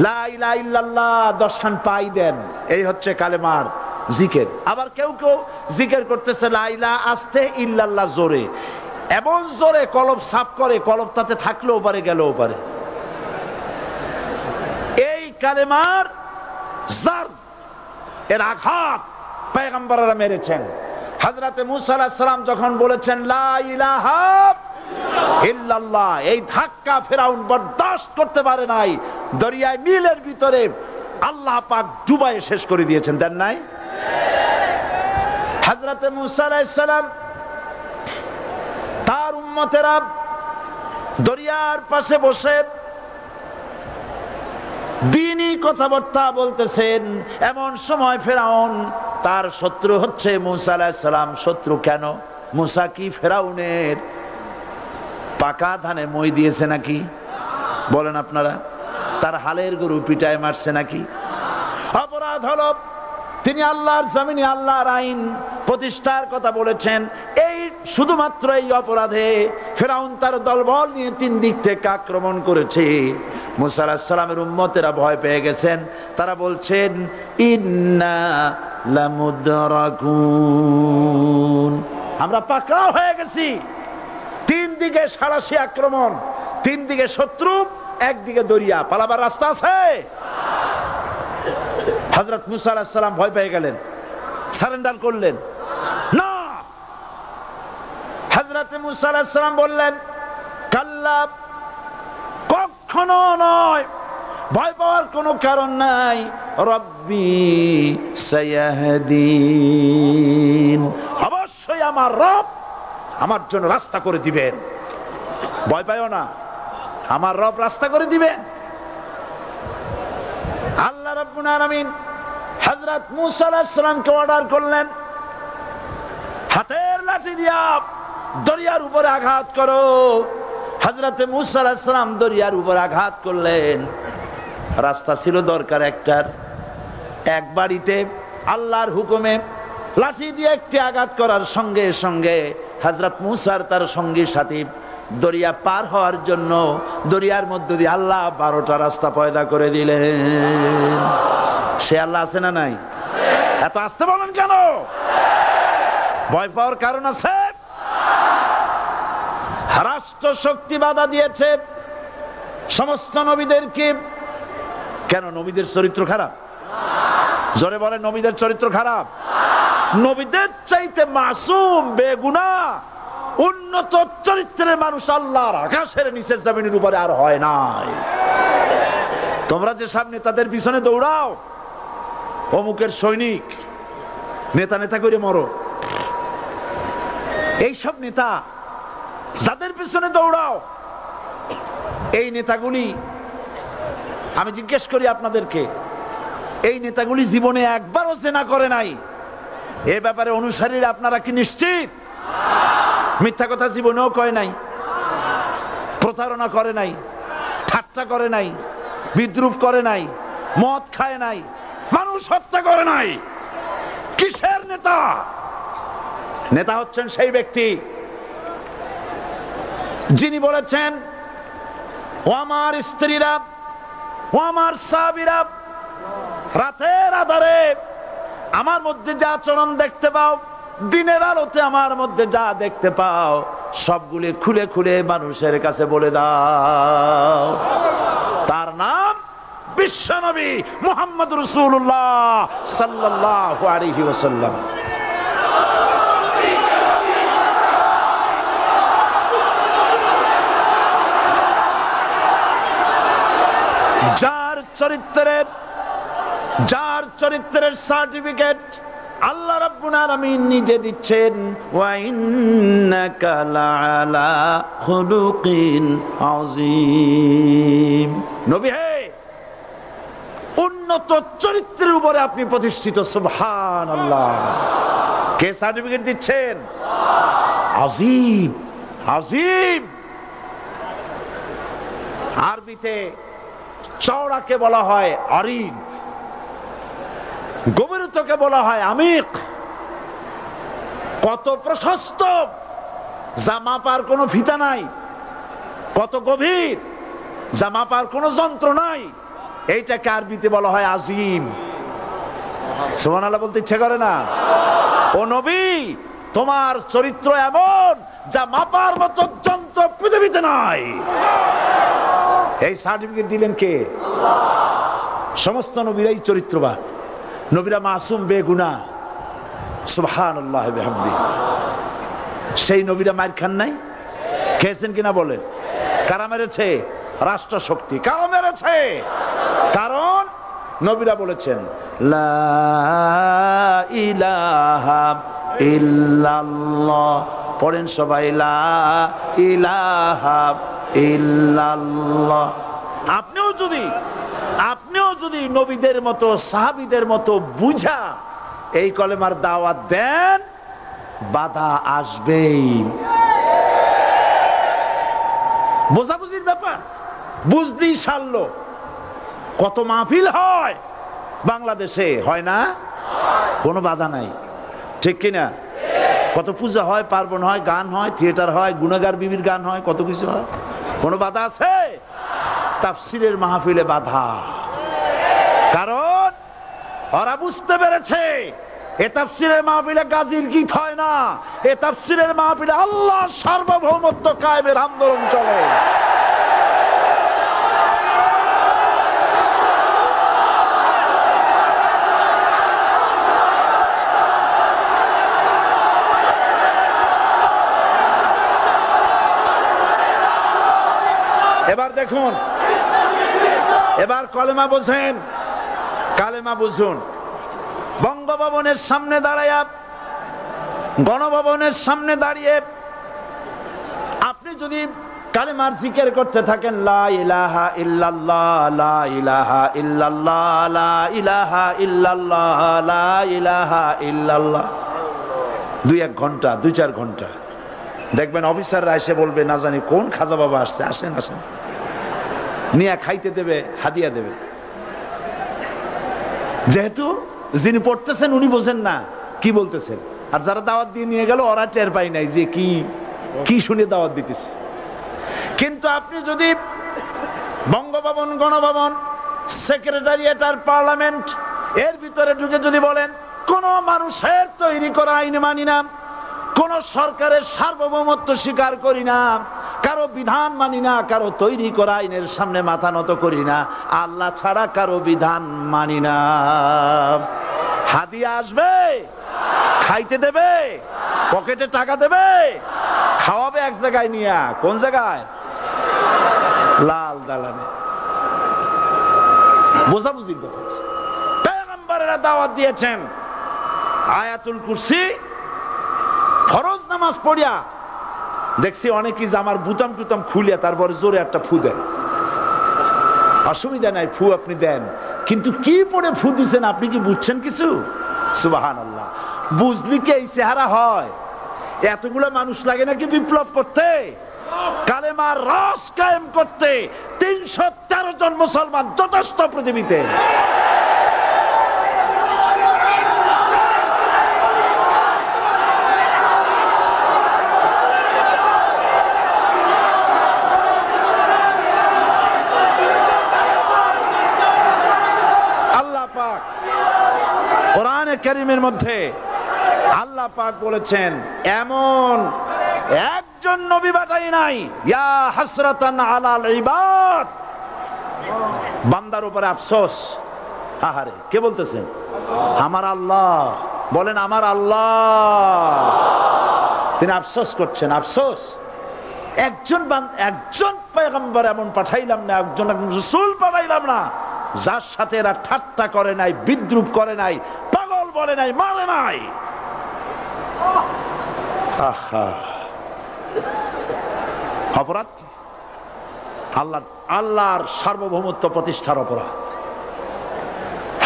Speaker 1: লা ইলাহা ইল্লাল্লাহ 10 খান পাই দেন। এই হচ্ছে কালেমার জিকির। আবার কেউ কেউ জিকির করতেছে লা ইলাহা আস্তে, ইল্লাল্লাহ জোরে, এমন জোরে কলব সাফ করে, কলব তাতে থাকলেও পারে গেলেও পারে। এই কালেমার জার, এর আঘাত পয়গম্বররা মেরেছেন। হযরতে মূসা আলাইহিস সালাম যখন বলেছেন লা ইলাহা ইল্লাল্লাহ, এই ধাক্কা ফেরাউন বরদাস্ত করতে পারে নাই। দরিয়ায় নীলের ভিতরে আল্লাহ পাক ডুবাইয়ে শেষ করে দিয়েছেন, দেন নাই? হযরতে মূসা আলাইহিস সালাম তার উম্মতেরা দরিয়ার পাশে বসে দ্বীনি কথাবার্তা বলতেছেন। এমন সময় ফেরাউন, তার শত্রু হচ্ছে মূসা আলাইহিস সালাম। শত্রু কেন? মূসা কি ফেরাউনের পাকা ধানে মই দিয়েছে নাকি? বলেন আপনারা। তার হালের গরু পিটায় মারছে নাকি? অপরাধ হলো তিনি আল্লাহর জমিনে আল্লাহর আইন প্রতিষ্ঠার কথা বলেছেন। এই শুধুমাত্র এই অপরাধে ফেরাউন তার দলবল নিয়ে 3 দিক থেকে আক্রমণ করেছে। মূসা আলাইহিস সালামের উম্মতেরা ভয় পেয়ে গেছেন। তারা বলছেন ইন্না লামুদরাকুন, আমরা পাকড়াও হয়ে গেছি। 3 দিকে সাড়াশি আক্রমণ, 3 দিকে শত্রু, একদিকে দরিয়া, পালাবার রাস্তা আছে? হযরত মূসা আলাইহিস সালাম ভয় পেয়ে গেলেন, সারেন্ডার করলেন না। হযরত মূসা আলাইহিস সালাম বললেন কাল্লা, কখনো নয়, ভয় পাওয়ার কোনো কারণ নাই। রব্বি সায়াহদিন, অবশ্যই আমার রব আমার জন্য রাস্তা করে দিবেন। ভয় পাইও না, আমার রব রাস্তা করে দিবেন। আল্লাহ রাব্বুল আলামিন হযরত মূসা আলাইহিস সালামকে অর্ডার করলেন, হাতের লাঠি দিয়া দরিয়ার উপরে আঘাত করো। হযরতে মূসা আলাইহিস সালাম দরিয়ার উপর আঘাত করলেন। রাস্তা ছিল দরকার একটার, এক বাড়িতে আল্লাহর হুকুমে লাঠি দিয়ে একটি আঘাত করার সঙ্গে সঙ্গে হযরত মূসার তার সঙ্গী সাথী দরিয়া পার হওয়ার জন্য দরিয়ার মধ্যে দিয়ে আল্লাহ 12টা রাস্তা পয়দা করে দিলেন। সে আল্লাহ আছে না নাই? এত আসতে বলেন কেন? ভয় পাওয়ার কারণ আছে? রাষ্ট্র শক্তি বাধা দিয়েছে সমস্ত নবীদেরকে। কেন? নবীদের চরিত্র খারাপ? জোরে বলে, নবীদের চরিত্র খারাপ? নবীদের চাইতে মাসুম বেগুনাহ উন্নত চরিত্রের মানুষ আল্লাহর আকাশের নিচের জমিনের উপরে আর হয় নাই। তোমরা যে সামনে তাদের পিছনে দৌড়াও, অমুকের সৈনিক, নেতা নেতা করে মরো, এইসব নেতা যাদের পিছনে দৌড়াও, এই নেতাগুলি, আমি জিজ্ঞেস করি আপনাদেরকে, এই নেতাগুলি জীবনে একবারও জেনা করে নাই? এ ব্যাপারে অনুসারীরা আপনারা কি নিশ্চিত? মিথ্যা কথা জীবনেও কয় নাই, প্রতারণা করে নাই, ঠাট্টা করে নাই, বিদ্রুপ করে নাই, মদ খায় নাই, মানুষ হত্যা করে নাই। কিসের নেতা? নেতা হচ্ছেন সেই ব্যক্তি যিনি বলেছেন, ও আমার স্ত্রীরা, ও আমার সাহাবীরা, রাতের আধারে আমার মধ্যে যা আচরণ দেখতে পাও, দিনের আলোতে আমার মধ্যে যা দেখতে পাও, সবগুলি খুলে খুলে মানুষের কাছে বলে দাও। তার নাম বিশ্বনবী মুহাম্মদ রাসূলুল্লাহ সাল্লাল্লাহু আলাইহি ওয়াসাল্লাম। যার চরিত্রের সার্টিফিকেট আল্লাহ রাব্বুল আলামিন নিজে দিচ্ছেন, ওয়া ইন্নাকা লাআলা খুলুকিন আযীম। নবী হে, উন্নত চরিত্রের উপরে আপনি প্রতিষ্ঠিত। সুবহানাল্লাহ। কে সার্টিফিকেট দিচ্ছেন? আযীম, আযীম। আরবিতে চওড়াকে বলা হয় আরিদ, গভীরতাকে বলা হয় আমিক। কত প্রশস্ত, যা মাপার কোনো ফিতা নাই, কত গভীর, যা মাপার কোনো যন্ত্র নাই, এইটাকে আরবিতে বলা হয় আজিম। সুবহানাল্লাহ বলতে ইচ্ছে করে না? ও নবী, তোমার চরিত্র এমন যা মাপার মতো যন্ত্র পৃথিবীতে নাই। এই সার্টিফিকেট দিলেন কে? সমস্ত নবীরাই চরিত্রবান, নবীরা মাসুম বেগুনাহ। সুবহানাল্লাহ বিহামদিহি। সেই নবীরা মার খান নাই? খেয়েছেন কিনা বলেন? কারা মেরেছে? রাষ্ট্র শক্তি। কারা মেরেছে? কারণ নবীরা বলেছেন লা ইলাহা ইল্লাল্লাহ। পড়েন সবাই, লা ইলাহা ইল্লাল্লাহ। আপনিও যদি নবীদের মতো, সাহাবীদের মতো বুঝা এই কলেমার দাওয়াত দেন, বাধা আসবেই। বোঝাবুঝির ব্যাপার, বুঝতেই সারলো। কত মাহফিল হয় বাংলাদেশে, হয় না? কোনো বাধা নাই, ঠিক কিনা? কত পূজা হয়, পার্বণ হয়, গান হয়, থিয়েটার হয়, গুনাহগার বিবির গান হয়, কত কিছু হয়। কোনো বাধা আছে? তাফসীরের মাহফিলে বাধা। কারণ ওরা বুঝতে পেরেছে এ তাফসীরের মাহফিলে গাজীর গীত হয় না, এ তাফসীরের মাহফিলে আল্লাহর সার্বভৌমত্ব কায়েমের আন্দোলন চলে। এবার দেখুন, এবার কলেমা বোঝেন, কালেমা বুঝুন। বঙ্গভবনের সামনে দাঁড়ায়া, গণভবনের সামনে দাঁড়িয়ে আপনি যদি কালেমার জিকির করতে থাকেন, লা ইলাহা ইল্লাল্লাহ, লা ইলাহা ইল্লাল্লাহ, লা ইলাহা ইল্লাল্লাহ, লা ইলাহা ইল্লাল্লাহ, 2-1 ঘন্টা, 2-4 ঘন্টা, দেখবেন অফিসাররা এসে বলবে, না জানি কোন খাজা বাবা আসছে, আসেন আসেন, নিয়ে খাইতে দেবে, হাদিয়া দেবে। যেহেতু যিনি পড়তেছেন উনি বোঝেন না কি বলতেছেন, আর যারা দাওয়াত দিয়ে নিয়ে গেল ওরা টের পায় নাই যে কি কি শুনে দাওয়াত দিতেছে। কিন্তু আপনি যদি বঙ্গভবন, গণভবন, সেক্রেটারিয়েট আর পার্লামেন্ট এর ভিতরে ঢুকে যদি বলেন কোন মানুষের তৈরি করা আইন মানি না, কোন সরকারের সার্বভৌমত্ব স্বীকার করি না, কারো বিধান মানি না, কারো তৈরি করা আইনের সামনে মাথা নত করি না, আল্লাহ ছাড়া কারো বিধান মানি না, হাদিয়া আসবে, খাইতে দেবে, পকেটে টাকা দেবে, খাওয়াবে এক জায়গায় নিয়ে, কোন জায়গায়? লাল দালানে। বোঝাবুঝি কথা। পয়গম্বরেরা দাওয়াত দিয়েছেন আয়াতুল কুরসি ফরজ নামাজ পড়িয়া। দেখছি অনেকেই জামার বুতাম টুতাম খুলিয়া তারপরে জোরে একটা ফু দেন। অসুবিধা নাই, ফু আপনি দেন, কিন্তু কি পড়ে ফু দিচ্ছেন আপনি কি বুঝছেন কিছু? সুবহানাল্লাহ। বুঝলি কি এই চেহারা হয়? এতগুলো মানুষ লাগে নাকি বিপ্লব করতে, কালেমার রস কায়েম করতে? 313 জন মুসলমান যথেষ্ট পৃথিবীতে। আল্লাহ পাক কোরআনে কারীমের মধ্যে আল্লাহ পাক বলেছেন এমন একজন নবী পাঠাই নাই। ইয়া হাসরাতান আলাল ইবাদ, বান্দার উপরে আফসোস। আহারে, কে বলতেছেন? আমার আল্লাহ। বলেন আমার আল্লাহ। তিনি আফসোস করছেন, আফসোস একজন পয়গম্বর এমন পাঠাইলাম না, একজন রাসূল পাঠাইলাম না যার সাথে এরা ঠাট্টা করে নাই, বিদ্রুপ করে নাই, পাগল বলে নাই, মারে নাই। অপরাধ আল্লাহর সার্বভৌমত্ব প্রতিষ্ঠার অপরাধ।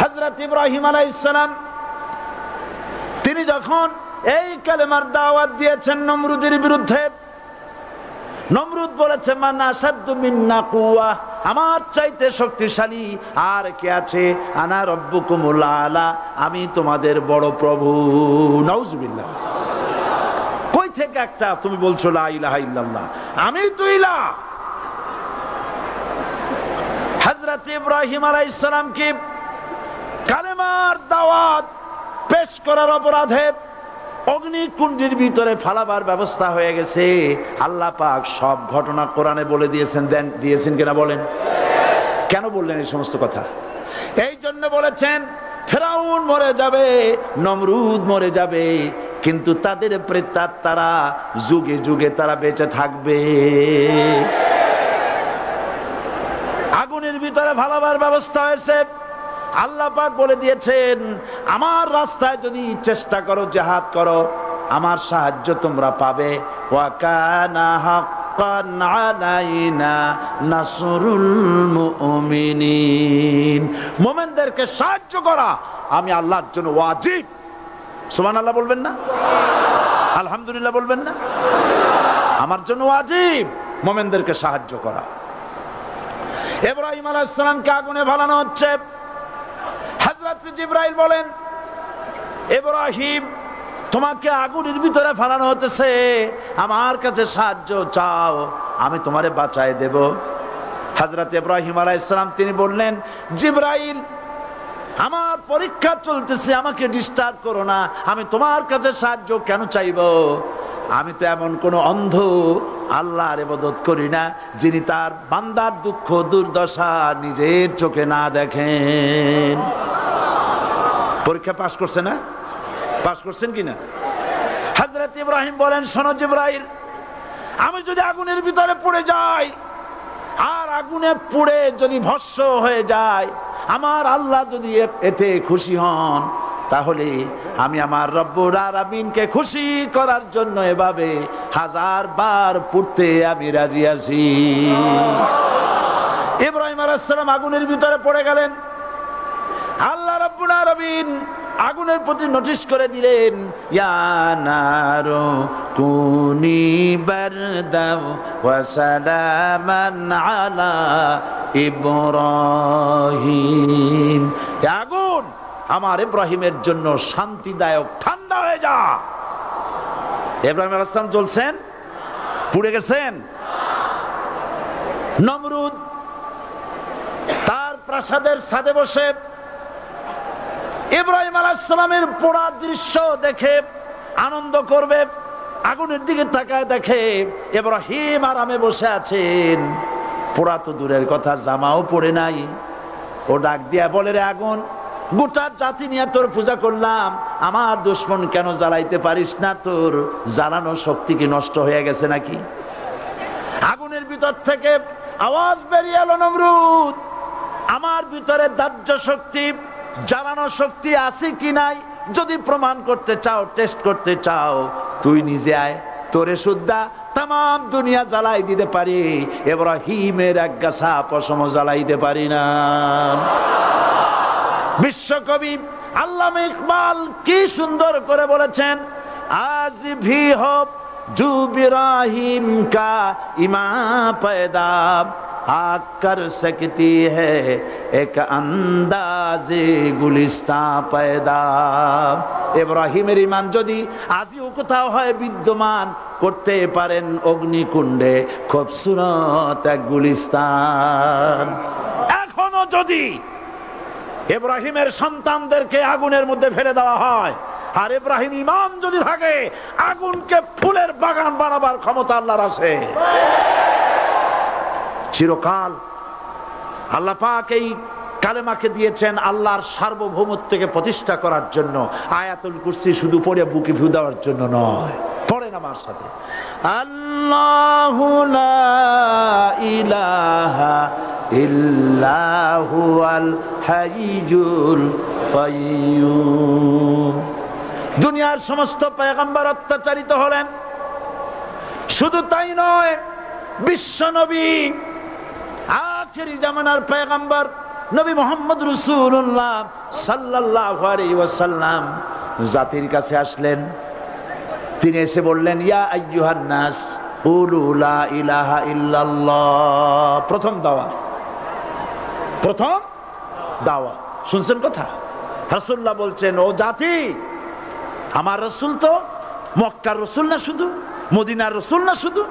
Speaker 1: হযরত ইব্রাহিম আলাইহিস সালাম তিনি যখন এই কালেমার দাওয়াত দিয়েছেন নমরুদের বিরুদ্ধে, নমরুদ বলেছে মান আশাদ্দু মিন্না কুওয়া, আমার চাইতে শক্তিশালী আর কে আছে? আনা রব্বুকুমুল আলা, আমি তোমাদের বড় প্রভু। নাউজুবিল্লাহ। কই থেকে একটা তুমি বলছো লা ইলাহা ইল্লাল্লাহ, আমি তো ইলাহ। হযরত ইব্রাহিম আলাইহিস সালাম কি কালেমার দাওয়াত পেশ করার অপরাধে অগ্নিকুণ্ডের ভিতরে ফালাবার ব্যবস্থা হয়ে গেছে। আল্লাহ পাক সব ঘটনা কোরআনে বলে দিয়েছেন কিনা বলেন? কেন বললেন এই সমস্ত কথা? এই জন্য বলেছেন ফেরাউন মরে যাবে, নমরুদ মরে যাবে, কিন্তু তাদের প্রেতাত্মারা যুগে যুগে তারা বেঁচে থাকবে। আগুনের ভিতরে ফালাবার ব্যবস্থা হয়েছে। আল্লাহ পাক বলে দিয়েছেন আমার রাস্তায় যদি চেষ্টা করো, জিহাদ করো, আমার সাহায্য তোমরা পাবে। ওয়া কানা হাক্কান আলাইনা নাসরুল মুমিনিন, মুমিনদেরকে সাহায্য করা আমি আল্লাহর জন্য ওয়াজিব। সুবহানাল্লাহ বলবেন না? আলহামদুলিল্লাহ বলবেন না? আমার জন্য ওয়াজিব মুমিনদেরকে সাহায্য করা। ইব্রাহিম আলাইহিস সালামকে আগুনে ফেলানো হচ্ছে। হযরত জিবরাইল বলেন ইব্রাহিম তোমাকে আগুনের ভিতরে ফেলানো হতেছে, আমার কাছে সাহায্য চাও, আমি তোমারে বাঁচায় দেব। হযরত ইব্রাহিম আলাইহিস সালাম তিনি বললেন জিবরাইল আমার পরীক্ষা চলতেছে, আমাকে ডিস্টার্ব করো না, আমি তোমার কাছে সাহায্য কেন চাইবো? আমি তো এমন কোন অন্ধ আল্লাহর ইবাদত করি না যিনি তার বান্দার দুঃখ দুর্দশা নিজের চোখে না দেখেন। পরীক্ষা পাস করছে না? পাস করছেন কিনা? হযরত ইব্রাহিম বলেন শোনো জিবরাইল, আমি যদি আগুনের ভিতরে পড়ে যাই আর আগুনে পুড়ে যদি ভস্ম হয়ে যায়, আমার আল্লাহ যদি এতে খুশি হন, তাহলে আমি আমার রব্বুল আলামিনকে খুশি করার জন্য এভাবে 1000 বার পুড়তে আমি রাজি আছি। ইব্রাহিম আলাইহিস সালাম আগুনের ভিতরে পড়ে গেলেন। আল্লাহ রাব্বুল আলামিন আগুনের প্রতি নোটিশ করে দিলেন ইয়া নারু কুনি বারদাও ওয়া সালামান আলা ইব্রাহিম, আগুন আমার ইব্রাহিমের জন্য শান্তিদায়ক ঠান্ডা হয়ে যা। ইব্রাহিম আলাইহিস সালাম জ্বলছেন? পুড়ে গেছেন? নমরুদ তার প্রাসাদের ছাদে বসে ইব্রাহিম আলাইহিস সালামের পোড়া দৃশ্য দেখে আনন্দ করবে, আগুনের দিকে তাকায় দেখে ইব্রাহিম আরামে বসে আছেন, পোড়া তো দূরের কথা জামাও পরে নাই। ও ডাক দিয়া বলে, রে আগুন, গোটা জাতি নিয়ে তোর পূজা করলাম, আমার দুশমন কেন জ্বালাইতে পারিস না? তোর জ্বালানো শক্তি কি নষ্ট হয়ে গেছে নাকি? আগুনের ভিতর থেকে আওয়াজ বেরিয়ে এলো, নমরুদ, আমার ভিতরে দাহ্য শক্তি, জ্বালানো শক্তি আছে কি নাই যদি প্রমাণ করতে চাও, টেস্ট করতে চাও, তুই নিজে আয়, তোরে সুদ্ধা তাম দুনিয়া জ্বালাই দিতে পারি, ইব্রাহিমের এক গাছা পশম জ্বালাইতে পারি না। বিশ্বকবি আল্লামা ইকবাল কি সুন্দর করে বলেছেন, আজ ভি হো জু ইব্রাহিম কা ইমা पैदा आग कर सकती है एक अंदाजे गुलिस्तां पैदा। ইব্রাহিমের ঈমান যদি আজও কোথাও হয় বিদ্যমান, করতে পারেন অগ্নিকুণ্ডে খুবসুরত এক গুলিস্তান। এখনো যদি ইব্রাহিমের সন্তানদেরকে আগুনের মধ্যে ফেলে দেওয়া হয়, আর ইব্রাহিম ঈমান যদি থাকে, আগুনকে ফুলের বাগান বানাবার ক্ষমতা আল্লাহর আছে। চিরকাল আল্লাহ পাক এই কালেমাকে দিয়েছেন আল্লাহর সার্বভৌমত্বকে প্রতিষ্ঠা করার জন্য। আয়াতুল কুরসি শুধু পড়ে বুকে ফু দেওয়ার জন্য নয়, পড়েন আমার সাথে, আল্লাহু লা ইলাহা ইল্লাহু আল হাইয়ুল কাইয়্যুম। দুনিয়ার সমস্ত পয়গম্বর অত্যাচারিত হলেন, শুধু তাই নয়, বিশ্ব নবী আখেরি জামানার পয়গম্বর নবী মুহাম্মদ রাসূলুল্লাহ সাল্লাল্লাহু আলাইহি ওয়াসাল্লাম জাতির কাছে আসলেন। তিনি এসে বললেন, ইয়া আইয়ুহান নাস কুলু লা ইলাহা ইল্লাল্লাহ। প্রথম দাওয়া শুনছেন কথা? রাসূলুল্লাহ বলছেন, ও জাতি, আমার রাসূল তো মক্কার রাসূল না শুধু, মদিনার রাসূল না শুধু,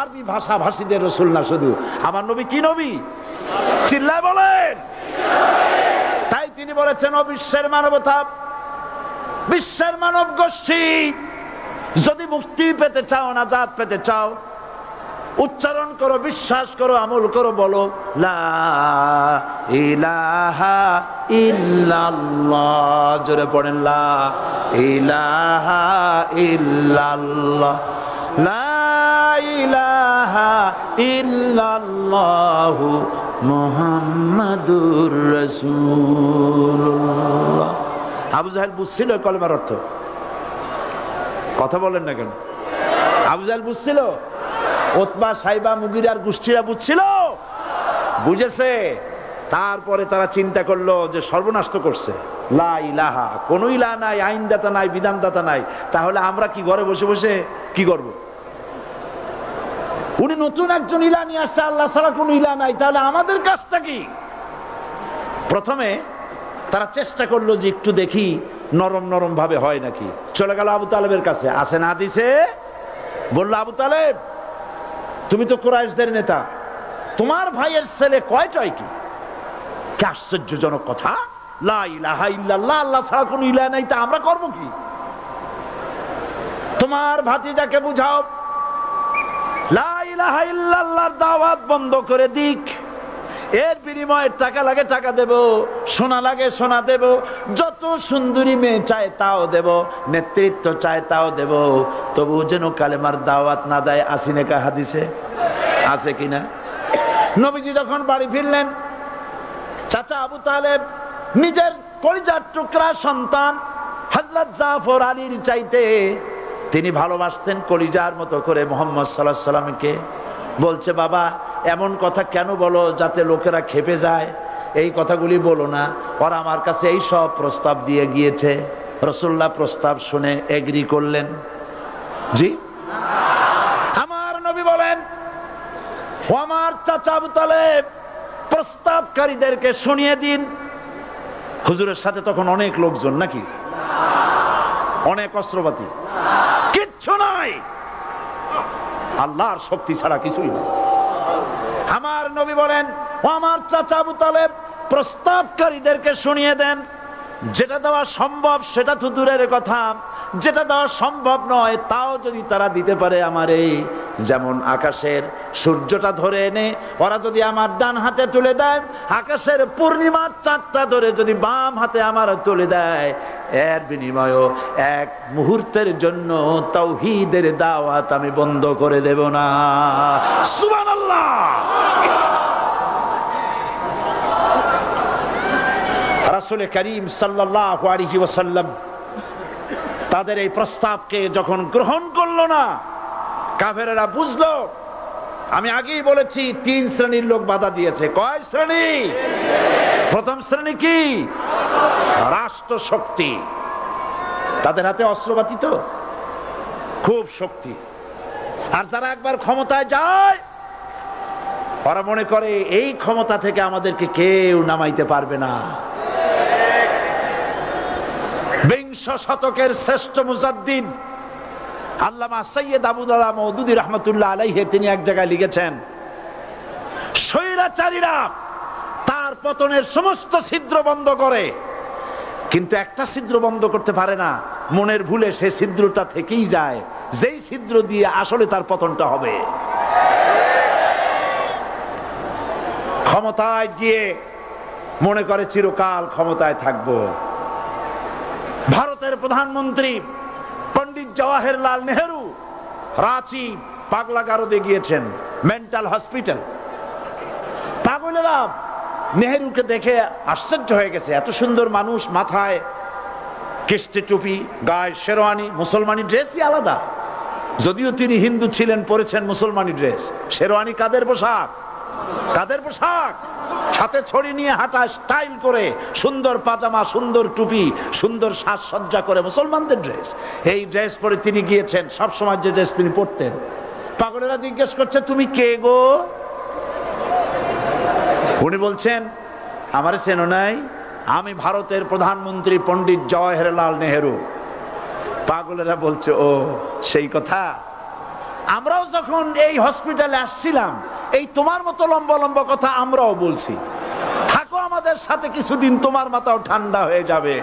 Speaker 1: আরবি ভাষা ভাষীদের রাসূল না শুধু, আমার নবী কি নবী? চিল্লায় বলেন। তাই তিনি বলেছেন, ও বিশ্বের মানবতা, বিশ্বের মানব গোষ্ঠী, যদি মুক্তি পেতে চাও, নাজাত পেতে চাও, উচ্চারণ করো, বিশ্বাস করো, আমল করো, বলো লা ইলাহা ইল্লাল্লাহ। জোরে পড়েন, লা ইলাহা ইল্লাল্লাহ, লা ইলাহা ইল্লাল্লাহু মুহাম্মাদুর রাসূলুল্লাহ। আবু জাহেল বুঝছিল কলেমার অর্থ? কথা বলেন না কেন? আবু জাহেল বুঝছিল? উতবা, সাইবা, মুগিরার গোষ্ঠীরা বুঝছিল? বুঝেছে। তারপরে তারা চিন্তা করলো যে সর্বনাশ তো করছে, লা ইলাহা, কোন ইলাহ নাই, আইনদাতা নাই, বিধানদাতা নাই, তাহলে আমরা কি ঘরে বসে বসে কি করব? উনি নতুন একজন ইলাহ নিয়ে আসছে, আল্লাহ ছাড়া কোন ইলাহ নাই, তাহলে আমাদের কাজটা কি? প্রথমে তারা চেষ্টা করলো যে একটু দেখি নরম নরম ভাবে হয় নাকি। চলে গেল আবু তালেবের কাছে, আসে না দিছে, বললো, আবু তালেব, তুমি তো কুরাইশদের নেতা, তোমার ভাইয়ের ছেলে কয়টাই কি? কি আশ্চর্যজনক কথা, লা ইলাহা ইল্লাল্লাহ, আল্লাহ ছাড়া কোন ইলাহ নাই, তা আমরা করব কি? তোমার ভাতিজাকে বুঝাও লা ইলাহা ইল্লাল্লাহর দাওয়াত বন্ধ করে দিক, এর বিনিময়ে টাকা লাগে টাকা দেব, সোনা লাগে সোনা দেব, যত সুন্দরী মেয়ে চায় তাও দেব, নেতৃত্ব চায় তাও দেব, তবু যেন কালেমার দাওয়াত না দেয়। আসিনে কা হাদিসে আছে কিনা? নবীজি যখন বাড়ি ফিরলেন, চাচা আবু তালেব নিজের কলিজার টুকরা সন্তান হযরত জাফর আলীর চাইতে তিনি ভালোবাসতেন কলিজার মতো করে মুহাম্মদ সাল্লাল্লাহু আলাইহি সাল্লামকে। বলছে, বাবা, এমন কথা কেন বলো যাতে লোকেরা খেপে যায়? এই কথাগুলি বলো না, ওরা আমার কাছে এই সব প্রস্তাব দিয়ে গিয়েছে। রাসূলুল্লাহ প্রস্তাব শুনে এগ্রি করলেন। জি, আমার নবী বলেন, ও আমার চাচা আবু তালেব, প্রস্তাবকারীদেরকে শুনিয়ে দিন। হুজুরের সাথে তখন অনেক লোকজন নাকি, অনেক অস্ত্রপাতি, কিচ্ছু নাই, আল্লাহর শক্তি ছাড়া কিছুই নেই। আমার নবী বলেন, ও আমার চাচা আবু তালেব, প্রস্তাবকারীদেরকে শুনিয়ে দেন, যেটা দেওয়া সম্ভব সেটা তো দূরের কথা, যেটা দেওয়া সম্ভব নয় তাও যদি তারা দিতে পারে আমার এই যেমন আকাশের সূর্যটা ধরে এনে ওরা যদি আমার ডান হাতে তুলে দেয়, আকাশের পূর্ণিমার চাঁদটা ধরে যদি বাম হাতে আমার তুলে দেয়, এর বিনিময়ে এক মুহূর্তের জন্য তাওহীদের দাওয়াত আমি বন্ধ করে দেব না। সুবহানাল্লাহ। রাসূল করিম সাল্লাল্লাহু আলাইহি ওয়াসাল্লাম তাদের এই প্রস্তাবকে যখন গ্রহণ করলো না, কাফেরেরা বুঝলো, আমি আগেই বলেছি 3 শ্রেণীর লোক বাধা দিয়েছে। কয় শ্রেণী? প্রথম শ্রেণী কি? রাষ্ট্র শক্তি, তাদের হাতে অস্ত্রপাতি তো খুব শক্তি, আর যারা একবার ক্ষমতায় যায় ওরা মনে করে এই ক্ষমতা থেকে আমাদেরকে কেউ নামাইতে পারবে না। বিংশ শতকের শ্রেষ্ঠ মুজাদ্দিদ আল্লামা সৈয়দ আবুদুল্লাহ মওদুদী রাহমাতুল্লাহ আলাইহি তিনি এক জায়গায় লিখেছেন, স্বৈরাচারীরা তার পতনের সমস্ত ছিদ্র বন্ধ করে, কিন্তু একটা ছিদ্র বন্ধ করতে পারে না, মনের ভুলে সে ছিদ্রটা থেকেই যায়, যেই ছিদ্র দিয়ে আসলে তার পতনটা হবে। ক্ষমতায় গিয়ে মনে করে চিরকাল ক্ষমতায় থাকবো। ভারতের প্রধানমন্ত্রী পণ্ডিত জওয়াহরলাল নেহেরু রাঁচি পাগলাগারদে গিয়েছেন, মেন্টাল হসপিটাল। পাগলেরা নেহেরুকে দেখে আশ্চর্য হয়ে গেছে, এত সুন্দর মানুষ, মাথায় কিস্তি টুপি, গায়ে শেরওয়ানি, মুসলমানি ড্রেসই আলাদা, যদিও তিনি হিন্দু ছিলেন, পরেছেন মুসলমানি ড্রেস। শেরওয়ানি কাদের পোশাক? কাদের পোশাক? হাতে ছড়ি নিয়ে হাঁটা, স্টাইল করে, সুন্দর পাজামা, সুন্দর টুপি, সুন্দর সাজসজ্জা করে, মুসলমানদের ড্রেস। এই ড্রেস পরে তিনি গিয়েছেন, সব সময় যে ড্রেস তিনি পরতেন। পাগলেরা জিজ্ঞেস করছে, তুমি কে গো? উনি বলছেন, আমারে চেনো নাই? আমি ভারতের প্রধানমন্ত্রী পণ্ডিত জওয়াহরলাল নেহেরু। পাগলেরা বলছে, ও সেই কথা। আমরাও যখন এই হসপিটালে আসছিলাম এই তোমার মতো লম্বা লম্বা কথা আমরাও বলছি, থাকো আমাদের সাথে কিছুদিন, তোমার মাথাও ঠান্ডা হয়ে যাবে।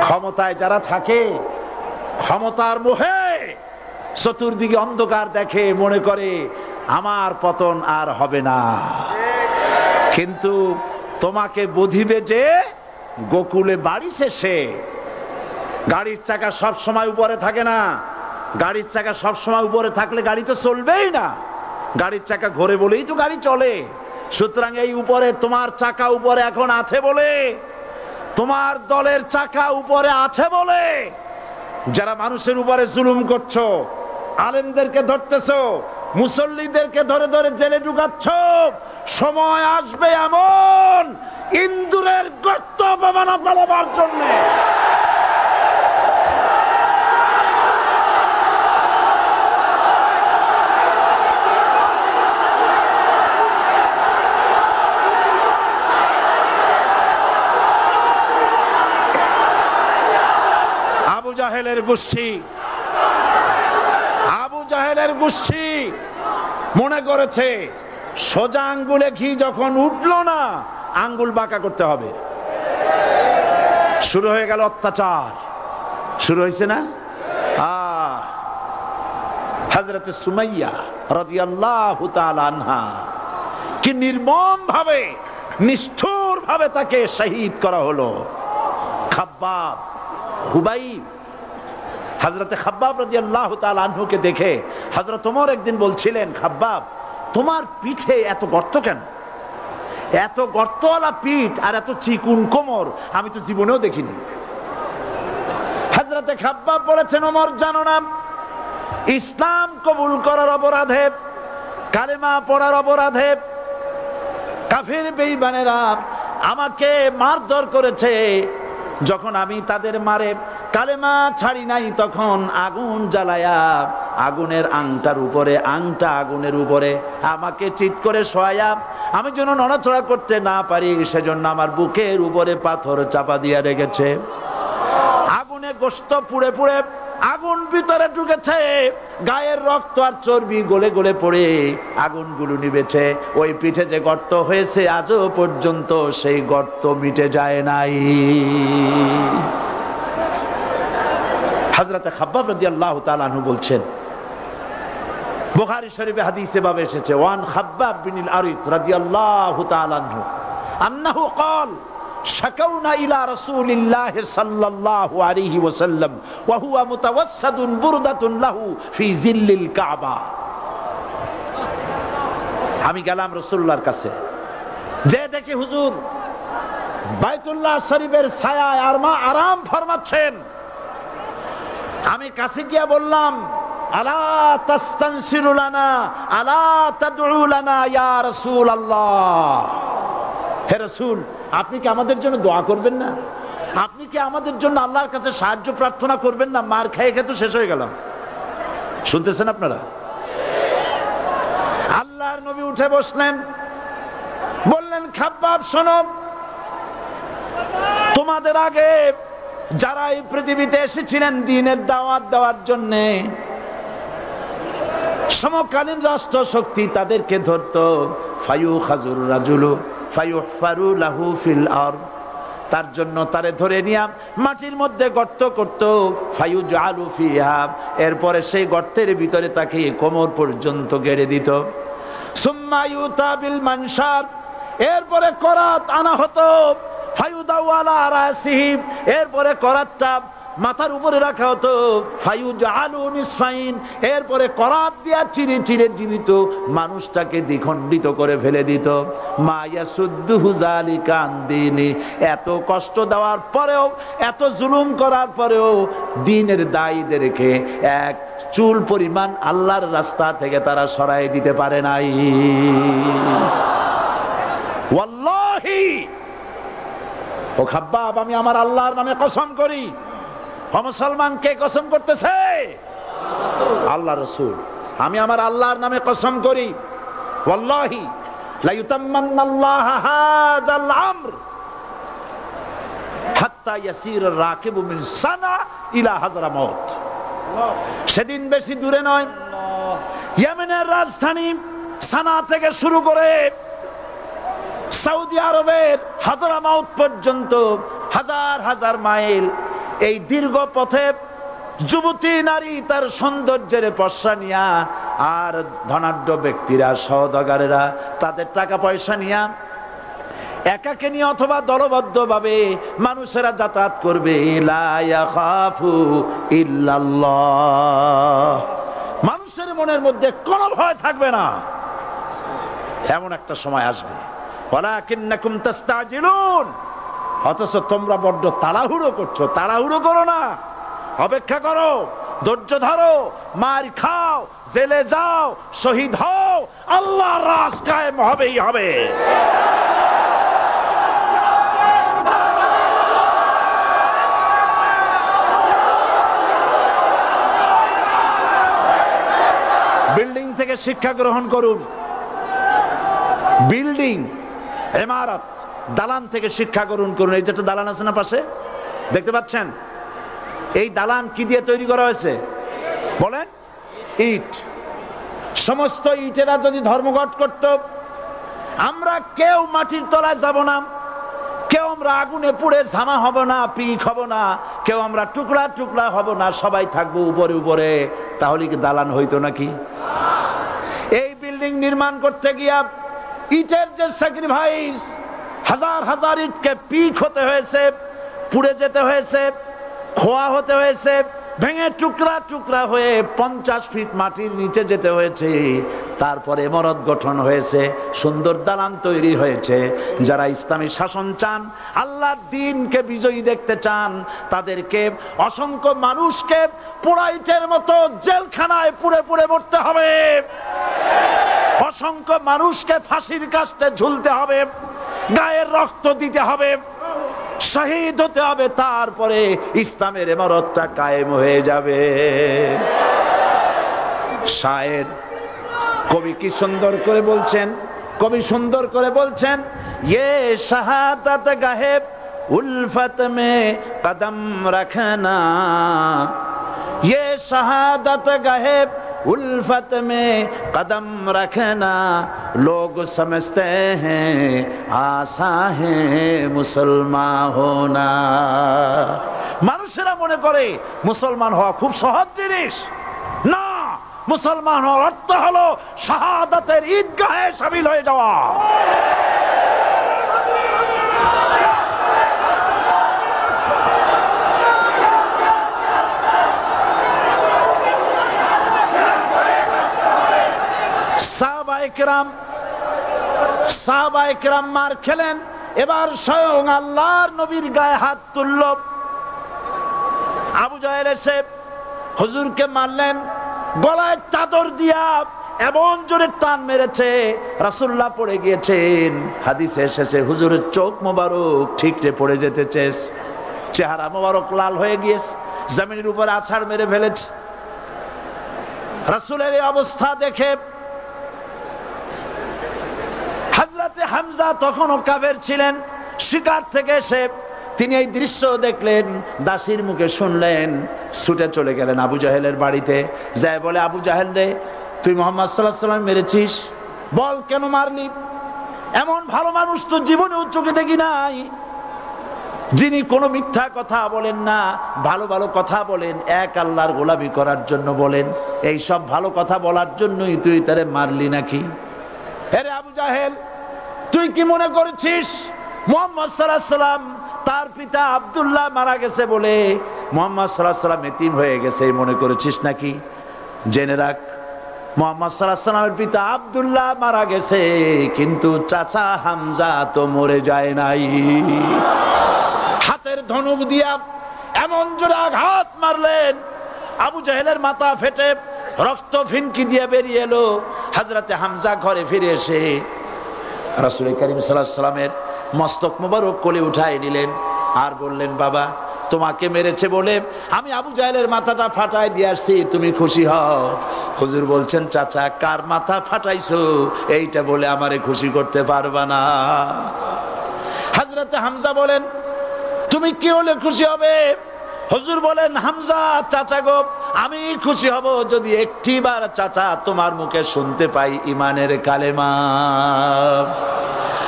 Speaker 1: ক্ষমতায় যারা থাকে, ক্ষমতার মোহে চতুর্দিকে অন্ধকার দেখে, মনে করে আমার পতন আর হবে না। কিন্তু তোমাকে বুঝিবে যে গোকুলে বাড়ি শেষে গাড়ির চাকা সব সময় উপরে থাকে না। গাড়ির চাকা সব সময় উপরে থাকলে গাড়ি তো চলবেই না, গাড়ির চাকা ঘোরে বলেই তো গাড়ি চলে। সুতরাং এই উপরে তোমার চাকা উপরে এখন আছে বলে, তোমার দলের চাকা উপরে আছে বলে যারা মানুষের উপরে জুলুম করছো, আলেমদেরকে ধরতেছো, মুসল্লিদেরকে ধরে ধরে জেলে ঢুকাচ্ছ, সময় আসবে এমন ইন্দুরের গর্ত অপমানা পালাবার জন্য আবু জাহেলের গোষ্ঠী মনে করেছে সোজা আঙ্গুলে ঘি যখন উঠলো না, আঙ্গুল বাঁকা করতে হবে। শুরু হয়ে গেল অত্যাচার, শুরু হয়েছে না? হযরত সুমাইয়া রাদিয়াল্লাহু তাআলা আনহা কি নির্মম ভাবে, নিষ্ঠুর ভাবে তাকে শহীদ করা হলো। খাব্বাব, হুবাইব, হযরত খাব্বাব রাদিয়াল্লাহু তাআলা আনহুকে দেখে হযরত ওমর একদিন বলছিলেন, খাব্বাব তোমার পিঠে এত গর্ত কেন? এত গর্তওয়ালা পিঠ আর এত চিকুন কোমর আমি তো জীবনেও দেখিনি। হযরত খাব্বাব বলেছেন, ওমর জানো না, ইসলাম কবুল করার অপরাধে, কালেমা পড়ার অপরাধে কাফির বেঈমানেরা আমাকে মারধর করেছে। যখন আমি তাদের মারে কালেমা ছাড়ি নাই, তখন আগুন জ্বালায়া আগুনের আংটার উপরে, আংটা আগুনের উপরে আমাকে চিৎ করে শোয়ায়া, আমি যেন নড়াচড়া করতে না পারি সেজন্য আমার বুকের উপরে পাথর চাপা দিয়া রেখেছে। আগুনে গোশত পুড়ে পুড়ে আগুন ভিতরে ঢুকেছে, গায়ের রক্ত আর চর্বি গলে গলে পড়ে আগুনগুলো নিভেছে। ওই পিঠে যে গর্ত হয়েছে আজও পর্যন্ত সেই গর্ত মিটে যায় নাই। হযরত খাব্বাব রাদিয়াল্লাহু তাআলা আনহু বলছেন, বুখারী শরীফে হাদিসে ভাবে এসেছে, ওয়ান খাব্বাব বিন আরিত রাদিয়াল্লাহু তাআলা আনহু আন্নাহু قال شكونا إلى رسول الله صلى الله عليه وسلم وهو متوسد بردة له في ظل الكعبة। আমি গেলাম রাসূলুল্লাহর কাছে, যে দেখি হুজুর বাইতুল্লাহ শরীফের ছায়ায় আরাম ফরমাচ্ছেন। আমি কাছে গিয়ে বললাম, আলা তাস্তানসিরু লানা আলা তাদউ লানা ইয়া রাসূলুল্লাহ, হে রাসূল আপনি কি আমাদের জন্য দোয়া করবেন না? আপনি কি আমাদের জন্য আল্লাহর কাছে সাহায্য প্রার্থনা করবেন না? মার খেয়ে খেয়ে তো শেষ হয়ে গেলাম। শুনতেছেন আপনারা? আল্লাহর নবী উঠে বসলেন, বললেন, খাব্বাব শোনো, তোমাদের আগে যারা এই পৃথিবীতে এসেছিলেন দ্বীনের দাওয়াত দেওয়ার জন্য, সমকালীন রাষ্ট্র শক্তি তাদেরকে ধরতো, ফায়ুখাজুর রাজুলু ফায়ুহফারু লাহু ফিল আরদ, তার জন্য তারে ধরে নিয়া মাটির মধ্যে গর্ত করত, ফায়ুজআলু ফিহা, এরপরে সেই গর্তের ভিতরে তাকে কোমর পর্যন্ত গেড়ে দিত। সুম্মা ইউতা বিল মানশার, এরপরে করাত আনা হতো, ফায়ুদাউ আলা রাসিহি, এরপরে করাতটা মাথার উপরে রাখা হতো, ফায়ুজআলু নিসফাইন, এরপরে করাত দিয়া চিরে চিরে জীবিত মানুষটাকে দ্বিখণ্ডিত করে ফেলে দিত। মা ইয়াসুদ্দুহু যালিকা আন দীনি, এত কষ্ট দেওয়ার পরেও, এত জুলুম করার পরেও দ্বীনের দায়ীদেরকে এক চুল পরিমাণ আল্লাহর রাস্তা থেকে তারা সরাই দিতে পারে নাই। ওয়াল্লাহি, ও খাব্বাব, আমি আমার আল্লাহর নামে কসম করি। ও মুসলমান, কে কসম করতেছে? আল্লাহ রাসূল। আমি আমার আল্লাহর নামে কসম করি, ওয়াল্লাহি লা ইউতাম্মান্নাল্লাহু হাযাল আমর হাত্তা ইয়াসির রাকিবু মিন সানা ইলা হাজরামাউত। সেদিন বেশি দূরে নয়, ইয়েমেনের রাজধানী সানা থেকে শুরু করে সৌদি আরবের হাজরামাউত পর্যন্ত হাজার হাজার মাইল, এই দীর্ঘ পথে যুবতী নারী তার সৌন্দর্যের পশ্চা নিয়া, আর ধনাঢ্য ব্যক্তিরা সওদাগরেরা তাদের টাকা পয়সা নিয়া একাকে নিয়ে অথবা দলবদ্ধ ভাবে মানুষেরা যাতায়াত করবে। লা ইয়াখাফু ইল্লাল্লাহ, মানুষের মনের মধ্যে কোনো ভয় থাকবে না। এমন একটা সময় আসবে, ওয়ালাকিন্নাকুম তাস্তাজিলুন, অথচ তোমরা বড্ড তাড়াহুড়ো করছো। তাড়াহুড়ো করো না, অপেক্ষা করো, ধৈর্য ধরো, মার খাও, জেলে যাও, শহীদ হও, আল্লাহর রাজ কায়েম হবেই হবে। বিল্ডিং থেকে শিক্ষা গ্রহণ করুন। বিল্ডিং, ইমারত, দালান থেকে শিক্ষা গ্রহণ করুন। এই যেটা দালান আছে না পাশে, দেখতে পাচ্ছেন? এই দালান কি দিয়ে তৈরি করা হয়েছে বলেন? ইট। সমস্ত ইটেরা যদি ধর্মঘট করত, আমরা কেউ মাটির তলায় যাব না, কেউ আমরা আগুনে পুড়ে ঝামা হব না, পিক হব না, কেউ আমরা টুকরা টুকরা হব না, সবাই থাকবো উপরে উপরে, তাহলে কি দালান হইতো নাকি? এই বিল্ডিং নির্মাণ করতে গিয়া ইটের যে স্যাক্রিফাইস, হাজার হাজার ইটকে পিক হতে হয়েছে, পুড়ে যেতে হয়েছে, খোয়া হতে হয়েছে, ভেঙে টুকরা টুকরা হয়ে 50 ফিট মাটির নিচে যেতে হয়েছে, তারপরে ইমারত গঠন হয়েছে, সুন্দর দালান তৈরি হয়েছে। যারা ইসলামী শাসন চান, আল্লাহর দ্বীনকে বিজয়ী দেখতে চান, তাদেরকে অসংখ্য মানুষকে পোড়া ইটের মতো জেলখানায় পুড়ে পুড়ে মরতে হবে, অসংখ্য মানুষকে ফাঁসির কাস্টে ঝুলতে হবে, গায়ের রক্ত দিতে হবে, শহীদ হতে হবে, তারপরে ইসলামের ইমারতটা কায়েম হয়ে যাবে। শায়ের কবি কি সুন্দর করে বলছেন, কবি সুন্দর করে বলছেন, ये शहादत गाहे उल्फत में कदम रखना, ये शहादत गहे उल्फत में कदम रखना लोग समझते हैं आसा है मुसलमान होना। মানুষেরা মনে করে মুসলমান হওয়া খুব সহজ জিনিস। না, মুসলমান হওয়ার অর্থ হলো শাহাদাতের ঈদগাহে শামিল হয়ে যাওয়া। সাহাবায়ে কেরাম মার খেলেন, এবার স্বয়ং আল্লাহর নবীর গায়ে হাত তুলল। আবু জাহেল এসে হুজুরকে মারলেন, গলায় চাদর দিয়া এমন জোরে টান মেরেছে রাসূলুল্লাহ পড়ে গিয়েছেন। হাদিসে এসেছে হুজুরের চোখ মোবারক ঠিকরে পড়ে যেতে চেয়েছে, চেহারা মোবারক লাল হয়ে গিয়েছে, জমিনের উপরে আছাড় মেরে ফেলেছে। রাসূলের এই অবস্থা দেখে হযরতে হামজা তখনও কাফের ছিলেন, শিকার থেকে এসে তিনি এই দৃশ্য দেখলেন, দাসীর মুখে শুনলেন, ছুটে চলে গেলেন আবু জাহেলের বাড়িতে। যায় বলে, আবু জাহেল রে, তুই মুহাম্মদ সাল্লাল্লাহু আলাইহি ওয়াসাল্লাম মেরেছিস, বল কেন মারলি? এমন ভালো মানুষ তো জীবনেও চোখে দেখি নাই, যিনি কোনো মিথ্যা কথা বলেন না, ভালো ভালো কথা বলেন, এক আল্লাহর গোলামি করার জন্য বলেন। এই সব ভালো কথা বলার জন্যই তুই তারে মারলি নাকি? আরে আবু জাহেল, তুই কি মনে করেছিস মুহাম্মদ সাল্লাল্লাহু আলাইহি ওয়াসাল্লাম তার পিতা আব্দুল্লাহ মারা গেছে বলে মুহাম্মদ সাল্লাল্লাহু আলাইহি ওয়াসাল্লাম এতিম হয়ে গেছে মনে করেছিস নাকি? জেনে রাখ, মুহাম্মদ সাল্লাল্লাহু আলাইহি ওয়াসাল্লামের পিতা আব্দুল্লাহ মারা গেছে, কিন্তু চাচা হামজা তো মরে যায় নাই। হাতের ধনুক দিয়া এমন জোরে আঘাত মারলেন, আবু জাহেলের মাথা ফেটে রক্ত ফিনকি দিয়ে বেরিয়ে এলো। হযরতে হামজা ঘরে ফিরে এসে রাসূল করিম সাল্লাল্লাহু আলাইহি ওয়াসাল্লামের মস্তক মোবারক কোলে উঠায় নিলেন আর বললেন, বাবা, তোমাকে মেরেছে বলে আমি আবু জাহেলের মাথাটা ফাটাই দিয়ে আসছি, তুমি খুশি হও। হুজুর বলছেন, চাচা, কার মাথা ফাটাইছো এইটা বলে আমারে খুশি করতে পারবা না। হযরতে হামজা বলেন, তুমি কি হলে খুশি হবে? হুজুর বলেন, হামজা চাচা গো, আমি খুশি হব যদি একটিবার চাচা তোমার মুখে শুনতে পাই ঈমানের কালেমা।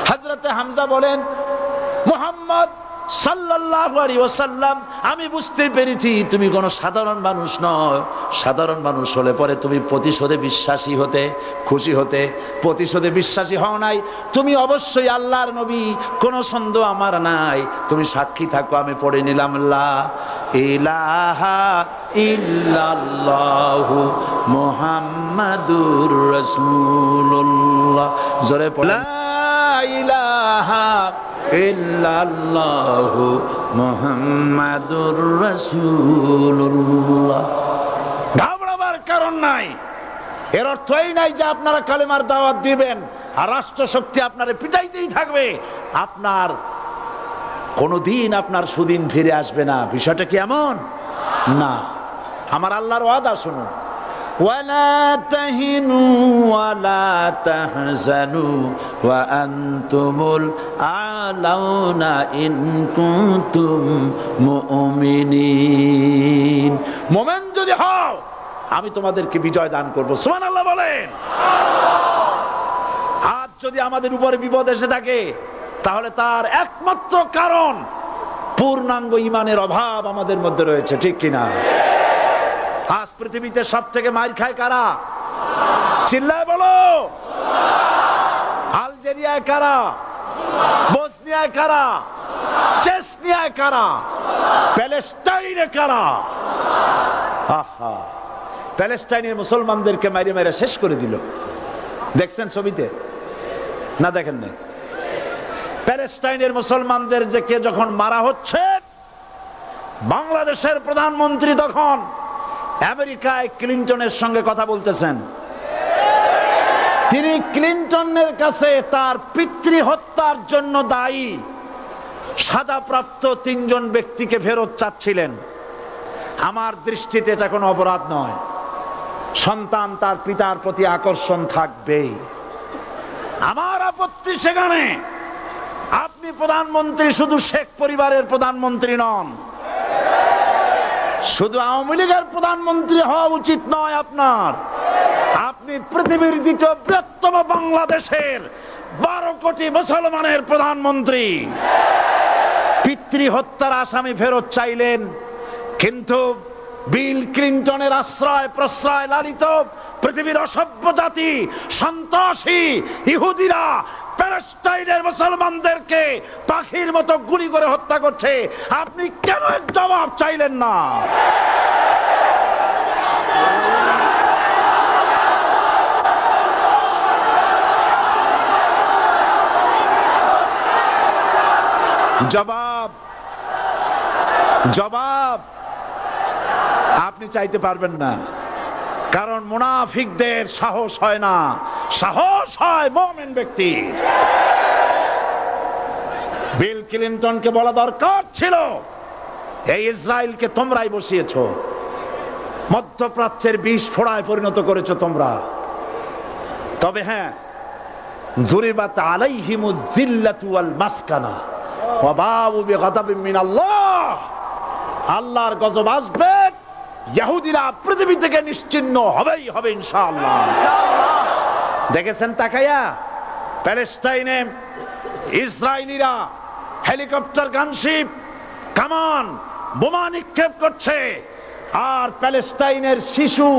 Speaker 1: হযরতে হামজা বলেন, মুহাম্মদ সাল্লাল্লাহু আলাইহি ওয়াসাল্লাম, আমি বুঝতে পেরেছি তুমি কোনো সাধারণ মানুষ নয়। সাধারণ মানুষ হলে পরে তুমি প্রতিশোধে বিশ্বাসী হতে, খুশি হতে। প্রতিশোধে বিশ্বাসী হও নাই, তুমি অবশ্যই আল্লাহর নবী, কোনো সন্দেহ আমার নাই। তুমি সাক্ষী থাকো, আমি পড়ে নিলাম, লা ইলাহা ইল্লাল্লাহু মুহাম্মাদুর রাসূলুল্লাহ। জোরে পড়ে, লা ইলাহা ইল্লাল্লাহু মুহাম্মাদুর রাসূলুল্লাহ। ঘাবড়াবার কারণ নাই। এর অর্থ এই নাই যে আপনারা কালেমার দাওয়াত দিবেন আর রাষ্ট্রশক্তি আপনারে পিটাইতেই থাকবে, আপনার কোনদিন আপনার সুদিন ফিরে আসবে না। বিষয়টা কি এমন না? আমার আল্লাহর ওয়াদা শুনুন, ওয়ালা তাহিনু ওয়ালা তাহজানু ওয়া আনতুমুল আলাউনা ইন কুনতুম মুমিনিন। মুমিন যদি হও, আমি তোমাদেরকে বিজয় দান করব। সুবহানাল্লাহ বলেন। আজ যদি আমাদের উপরে বিপদ এসে থাকে, তাহলে তার একমাত্র কারণ পূর্ণাঙ্গ ঈমানের অভাব আমাদের মধ্যে রয়েছে, ঠিক কিনা? আজ পৃথিবীতে সব থেকে মার খায় কারা? চিল্লায় বলো। আলজেরিয়ায় কারা? বসনিয়ায় কারা? চেচনিয়ায় কারা? প্যালেস্টাইনে কারা? আহা, প্যালেস্টাইনের মুসলমানদেরকে মেরে মেরে শেষ করে দিল। দেখছেন ছবিতে না? দেখেন না? প্যালেস্টাইনের মুসলমানদের যে কে যখন মারা হচ্ছে, বাংলাদেশের প্রধানমন্ত্রী তখন আমেরিকায় ক্লিনটনের সঙ্গে কথা বলতেছেন। তিনি ক্লিনটনের কাছে তার পিতৃ হত্যার জন্য দায়ী সাজাপ্রাপ্ত 3 জন ব্যক্তিকে ফেরত চাচ্ছিলেন। আমার দৃষ্টিতে এটা কোনো অপরাধ নয়। সন্তান তার পিতার প্রতি আকর্ষণ থাকবেই। আমার আপত্তি সেখানে আপনি প্রধানমন্ত্রী শুধু শেখ পরিবারের প্রধানমন্ত্রী নন, শুধু আওয়ামী লীগের প্রধানমন্ত্রী হওয়া উচিত নয় আপনার, আপনি পৃথিবীর দ্বিতীয় বৃহত্তম বাংলাদেশের 12 কোটি মুসলমানের প্রধানমন্ত্রী। পিতৃ হত্যার আসামি ফেরত চাইলেন, কিন্তু বিল ক্লিন্টনের আশ্রয় প্রশ্রয় লালিত পৃথিবীর অসভ্য জাতি সন্ত্রাসী ইহুদিরা প্যালেস্টাইনের মুসলমানদেরকে পাখির মতো গুলি করে হত্যা করছে, আপনি কেন এর জবাব চাইলেন না? জবাব জবাব আপনি চাইতে পারবেন না, কারণ মুনাফিকদের সাহস হয় না, সাহস হয় মুমিন ব্যক্তির। বিল ক্লিনটনকে বলা দরকার ছিল, এই ইসরায়েলকে তোমরাই বসিয়েছো, মধ্যপ্রাচ্যের বিষ ফোড়ায় পরিণত করেছো তোমরা। তবে হ্যাঁ, যুরিবাত আলাইহিমুয যিল্লাতু ওয়াল মাসকানা ওয়া বাউ বিগাদাবিন মিনাল্লাহ। আল্লাহর গজব আসবে, ইহুদিরা পৃথিবী থেকে নিশ্চিহ্ন হবেই হবে ইনশাআল্লাহ। দেখেছেন তাকায়া, প্যালেস্টাইনে ইসরায়েলিরা হেলিকপ্টার, গানশিপ, কামান, বোমা নিক্ষেপ করছে, আর প্যালেস্টাইনের শিশু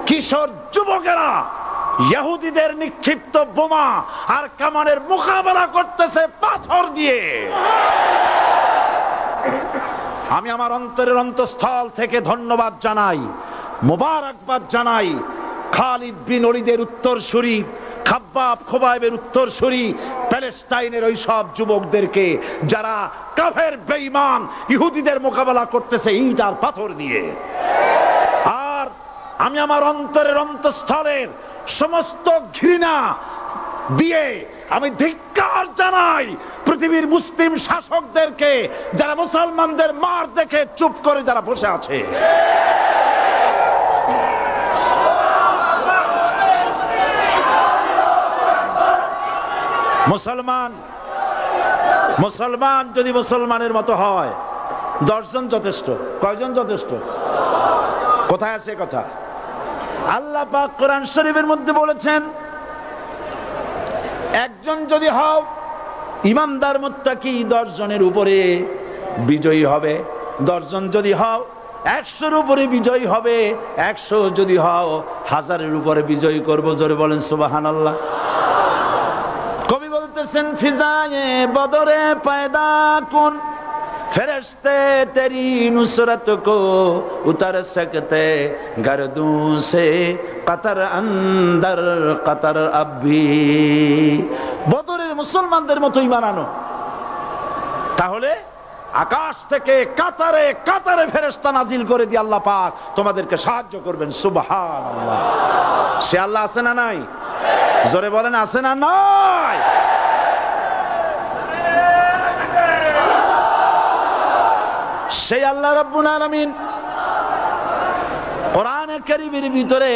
Speaker 1: কিশোর যুবকেরা ইহুদিদের নিক্ষিপ্ত বোমা আর কামানের মোকাবেলা করতেছে পাথর দিয়ে। আমি আমার অন্তরের অন্তঃস্থল থেকে ধন্যবাদ জানাই, মোবারকবাদ জানাই খালিদ বিন ওলীদের উত্তরসূরি, খাব্বাব খোবাইবের উত্তরসূরি প্যালেস্টাইনের ওই সব যুবকদেরকে যারা কাফের বেঈমান ইহুদিদের মোকাবেলা করতেছে ইট আর পাথর দিয়ে। আর আমি আমার অন্তরের অন্তঃস্থলের সমস্ত ঘৃণা দিয়ে আমি ধিক্কার জানাই পৃথিবীর মুসলিম শাসকদেরকে, যারা মুসলমানদের মার দেখে চুপ করে যারা বসে আছে। মুসলমান যদি মুসলমানের মতো হয়, 10 জন যথেষ্ট। কয়জন যথেষ্ট? কোথায় আছে কথা? আল্লাহ পাক কোরআন শরীফের মধ্যে বলেছেন, একজন যদি হও ইমানদার মুত্তাকি 10 জনের উপরে বিজয়ী হবে, 10 জন যদি হও 100-এর উপরে বিজয়ী হবে, 100 যদি হও 1000-এর উপরে বিজয়ী করবো। জোরে বলেন সুবহানাল্লাহ। কবি বলতেছেন, ফিজায়ে বদরে পয়দা কুন ফেরেশতে তেরি নুসরত কো উতার সকতে গর্দু সে কতর অন্দর কতর আবি। বদরের মুসলমানদের মতো ঈমান আনো, তাহলে আকাশ থেকে কাতারে কাতারে ফেরেশতা নাজিল করে দিয়ে আল্লাহ পাক তোমাদেরকে সাহায্য করবেন। সুবহানাল্লাহ। সে আল্লাহ আছে না নাই? জোরে বলেন, আছে না নাই? সেই আল্লাহ রাব্বুল আলামিন কোরআনে কারীমের ভিতরে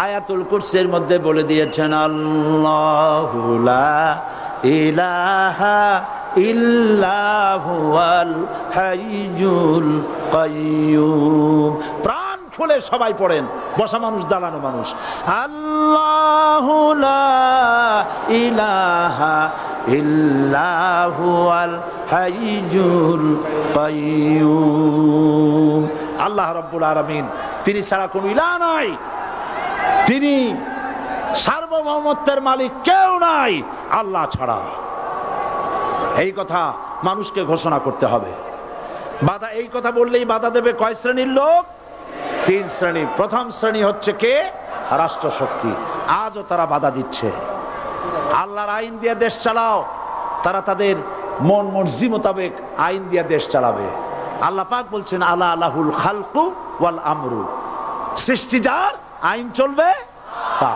Speaker 1: আয়াতুল কুরসির মধ্যে বলে দিয়েছেন, আল্লাহু লা ইলাহা ইল্লা হুয়াল হাইয়ুল কাইয়্যুম। প্রাণ খুলে সবাই পড়েন, বসা মানুষ, দাঁড়ানো মানুষ। আল্লাহু লা ইলাহা ইল্লা হুয়াল হাইয়ুল কাইয়্যুম। আল্লাহ রাব্বুল আলামিন, তিনি ছাড়া কোনো ইলাহ নাই, তিনি সার্বভৌমত্বের মালিক কেউ নাই আল্লাহ ছাড়া। এই কথা মানুষকে ঘোষণা করতে হবে। বাধা, এই কথা বললেই বাধা দেবে কয় শ্রেণীর লোক? 3 শ্রেণী। প্রথম শ্রেণী হচ্ছে কে? রাষ্ট্রশক্তি। আজও তারা বাধা দিচ্ছে। আল্লাহর আইন দিয়ে দেশ চালাও, তারা তাদের মন মর্জি মোতাবেক আইন দিয়ে দেশ চালাবে। আল্লাহ পাক বলছেন, আলা আলাহুল খালকু ওয়াল আমরু। সৃষ্টি যার, আইন চলবে তা।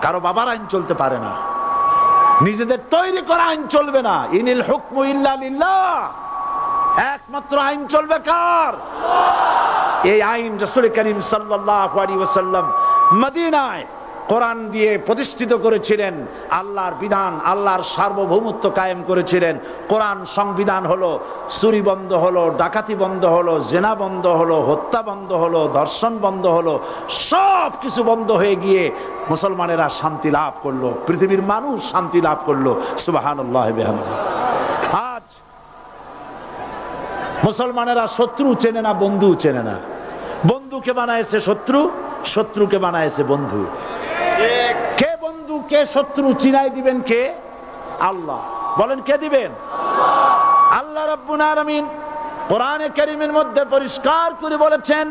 Speaker 1: কারো বাবার আইন চলতে পারে না, নিজেদের তৈরি করা আইন চলবে না। ইনিল হুকমু ইল্লা লিল্লাহ। একমাত্র আইন চলবে কার? এই আইন রাসূল করিম সাল্লাল্লাহু আলাইহি ওয়াসাল্লাম মদিনায় কোরআন দিয়ে প্রতিষ্ঠিত করেছিলেন, আল্লাহর বিধান, আল্লাহর সার্বভৌমত্ব কায়েম করেছিলেন। কোরআন সংবিধান হলো, চুরি বন্ধ হলো, ডাকাতি বন্ধ হলো, জেনা বন্ধ হলো, হত্যা বন্ধ হলো, ধর্ষণ বন্ধ হলো, সব কিছু বন্ধ হয়ে গিয়ে মুসলমানেরা শান্তি লাভ করলো, পৃথিবীর মানুষ শান্তি লাভ করলো। সুবহানাল্লাহ বিহামদিহি। আজ মুসলমানেরা শত্রু চেনে না, বন্ধু চেনে না। বন্ধুকে বানায়েছে শত্রু, শত্রুকে বানায়েছে বন্ধু। কে বন্ধু কে শত্রু চিনাই দিবেন কে? আল্লাহ। বলেন কে দিবেন? আল্লাহ রাব্বুল আলামিন কোরআনে কারীমের মধ্যে পরিষ্কার করে বলেছেন,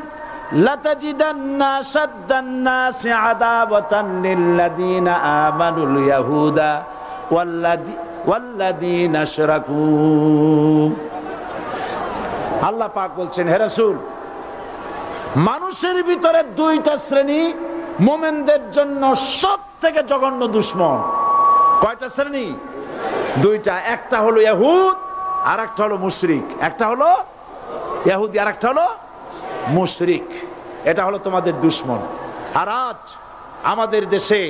Speaker 1: লাতাজিদান্না আশাদ্দান নাসি আদাওয়াতান লিল্লাযীনা আমানুল ইয়াহুদা ওয়াল্লাযীনা আশরাকু। আল্লাহ পাক বলছেন, হে রাসূল, মানুষের ভিতরে দুইটা শ্রেণী মুমিনদের জন্য সবথেকে জঘন্য দুশমন। কয়টা শ্রেণী? দুইটা। একটা হলো ইহুদ আর একটা হলো মুশরিক। একটা হলো ইহুদি আর একটা হলো মুশরিক। এটা হলো তোমাদের দুশমন। আর আজ আমাদের দেশে,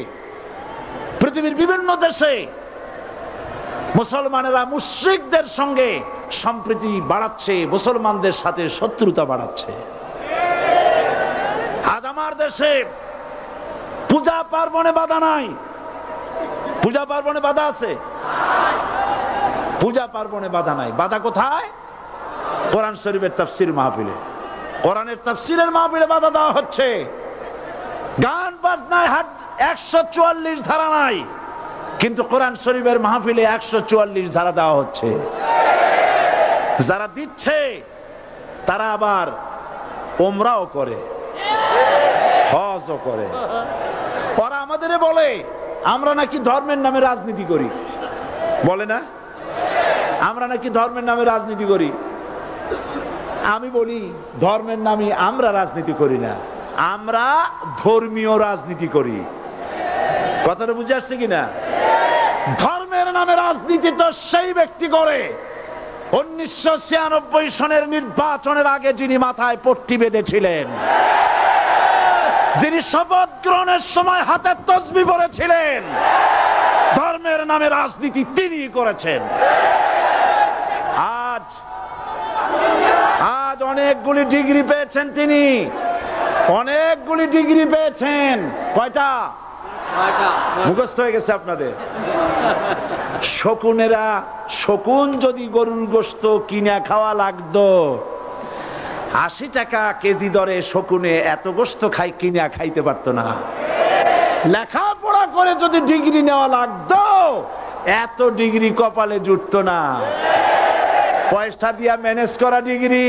Speaker 1: পৃথিবীর বিভিন্ন দেশে মুসলমানেরা মুশরিকদের সঙ্গে সম্প্রীতি বাড়াচ্ছে, মুসলমানদের সাথে শত্রুতা বাড়াচ্ছে। আজ আমার দেশে পূজা পার্বণে বাধা নাই। পূজা পার্বণে বাধা আছে? পূজা পার্বণে বাধা নাই। বাধা কোথায়? কোরআন শরীফের তাফসীর মাহফিলে। কোরআনের তাফসীরের মাহফিলে বাধা দেওয়া হচ্ছে। গান বাজনায় 144 ধারা নাই, কিন্তু কোরআন শরীফের মাহফিলে 144 ধারা দেওয়া হচ্ছে। যারা দিচ্ছে তারা আবার ওমরাও করে, হজও করে। ওরা আমাদের বলে আমরা নাকি ধর্মের নামে রাজনীতি করি। বলে না? আমরা নাকি ধর্মের নামে রাজনীতি করি। আমি বলি, ধর্মের নামে আমরা রাজনীতি করি না, আমরা ধর্মীয় রাজনীতি করি। কথাটা বুঝে আসছে কিনা? ধর্মের নামে রাজনীতি তো সেই ব্যক্তি করে 1996 সনের নির্বাচনের আগে যিনি মাথায় পট্টি বেঁধেছিলেন, যিনি শপথ গ্রহণের সময় হাতে তসবিহ পড়েছিলেন, ধর্মের নামে রাজনীতি তিনি করেছেন। আজ আজ অনেকগুলি ডিগ্রি পেয়েছেন তিনি, অনেকগুলি ডিগ্রি পেয়েছেন। কয়টা? মুখস্থ হয়ে গেছে আপনাদের। শকুনেরা, শকুন যদি গরুর গোশত কিনে খাওয়া লাগতো, 80 টাকা কেজি দরে শকুনে এত গোশত কিনা খাইতে পারতো না। লেখাপড়া করে যদি ডিগ্রি নেওয়া লাগতো, এত ডিগ্রি কপালে জুটতো না। পয়সা দিয়া ম্যানেজ করা ডিগ্রি,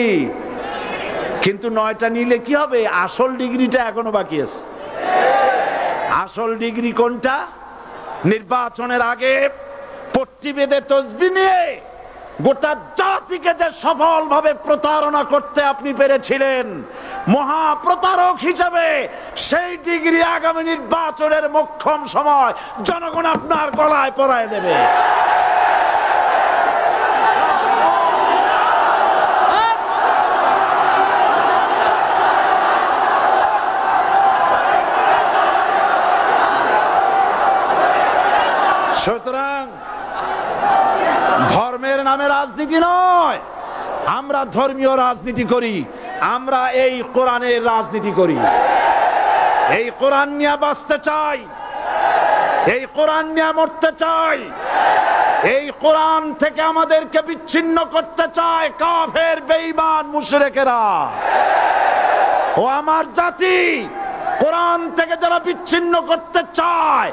Speaker 1: কিন্তু 9টা নিলে কি হবে? আসল ডিগ্রিটা এখনো বাকি আছে। আসল ডিগ্রি কোনটা? নির্বাচনের আগে পট্টি বেঁধে তসবিহ নিয়ে গোটা জাতিকে যে সফলভাবে প্রতারণা করতে আপনি পেরেছিলেন, মহা প্রতারক হিসেবে সেই ডিগ্রি আগামী নির্বাচনের মোক্ষম সময় জনগণ আপনার গলায় পরায় দেবে। সুতরাং ধর্মের নামে রাজনীতি নয়, আমরা ধর্মীয় রাজনীতি করি। আমরা এই কোরআনের রাজনীতি করি। এই কোরআন নিয়ে বাঁচতে চাই, এই কোরআন নিয়ে মরতে চাই। এই কোরআন থেকে আমাদেরকে বিচ্ছিন্ন করতে চায় কাফের, বেঈমান, মুশরিকেরা। ও আমার জাতি, কোরআন থেকে যারা বিচ্ছিন্ন করতে চায়,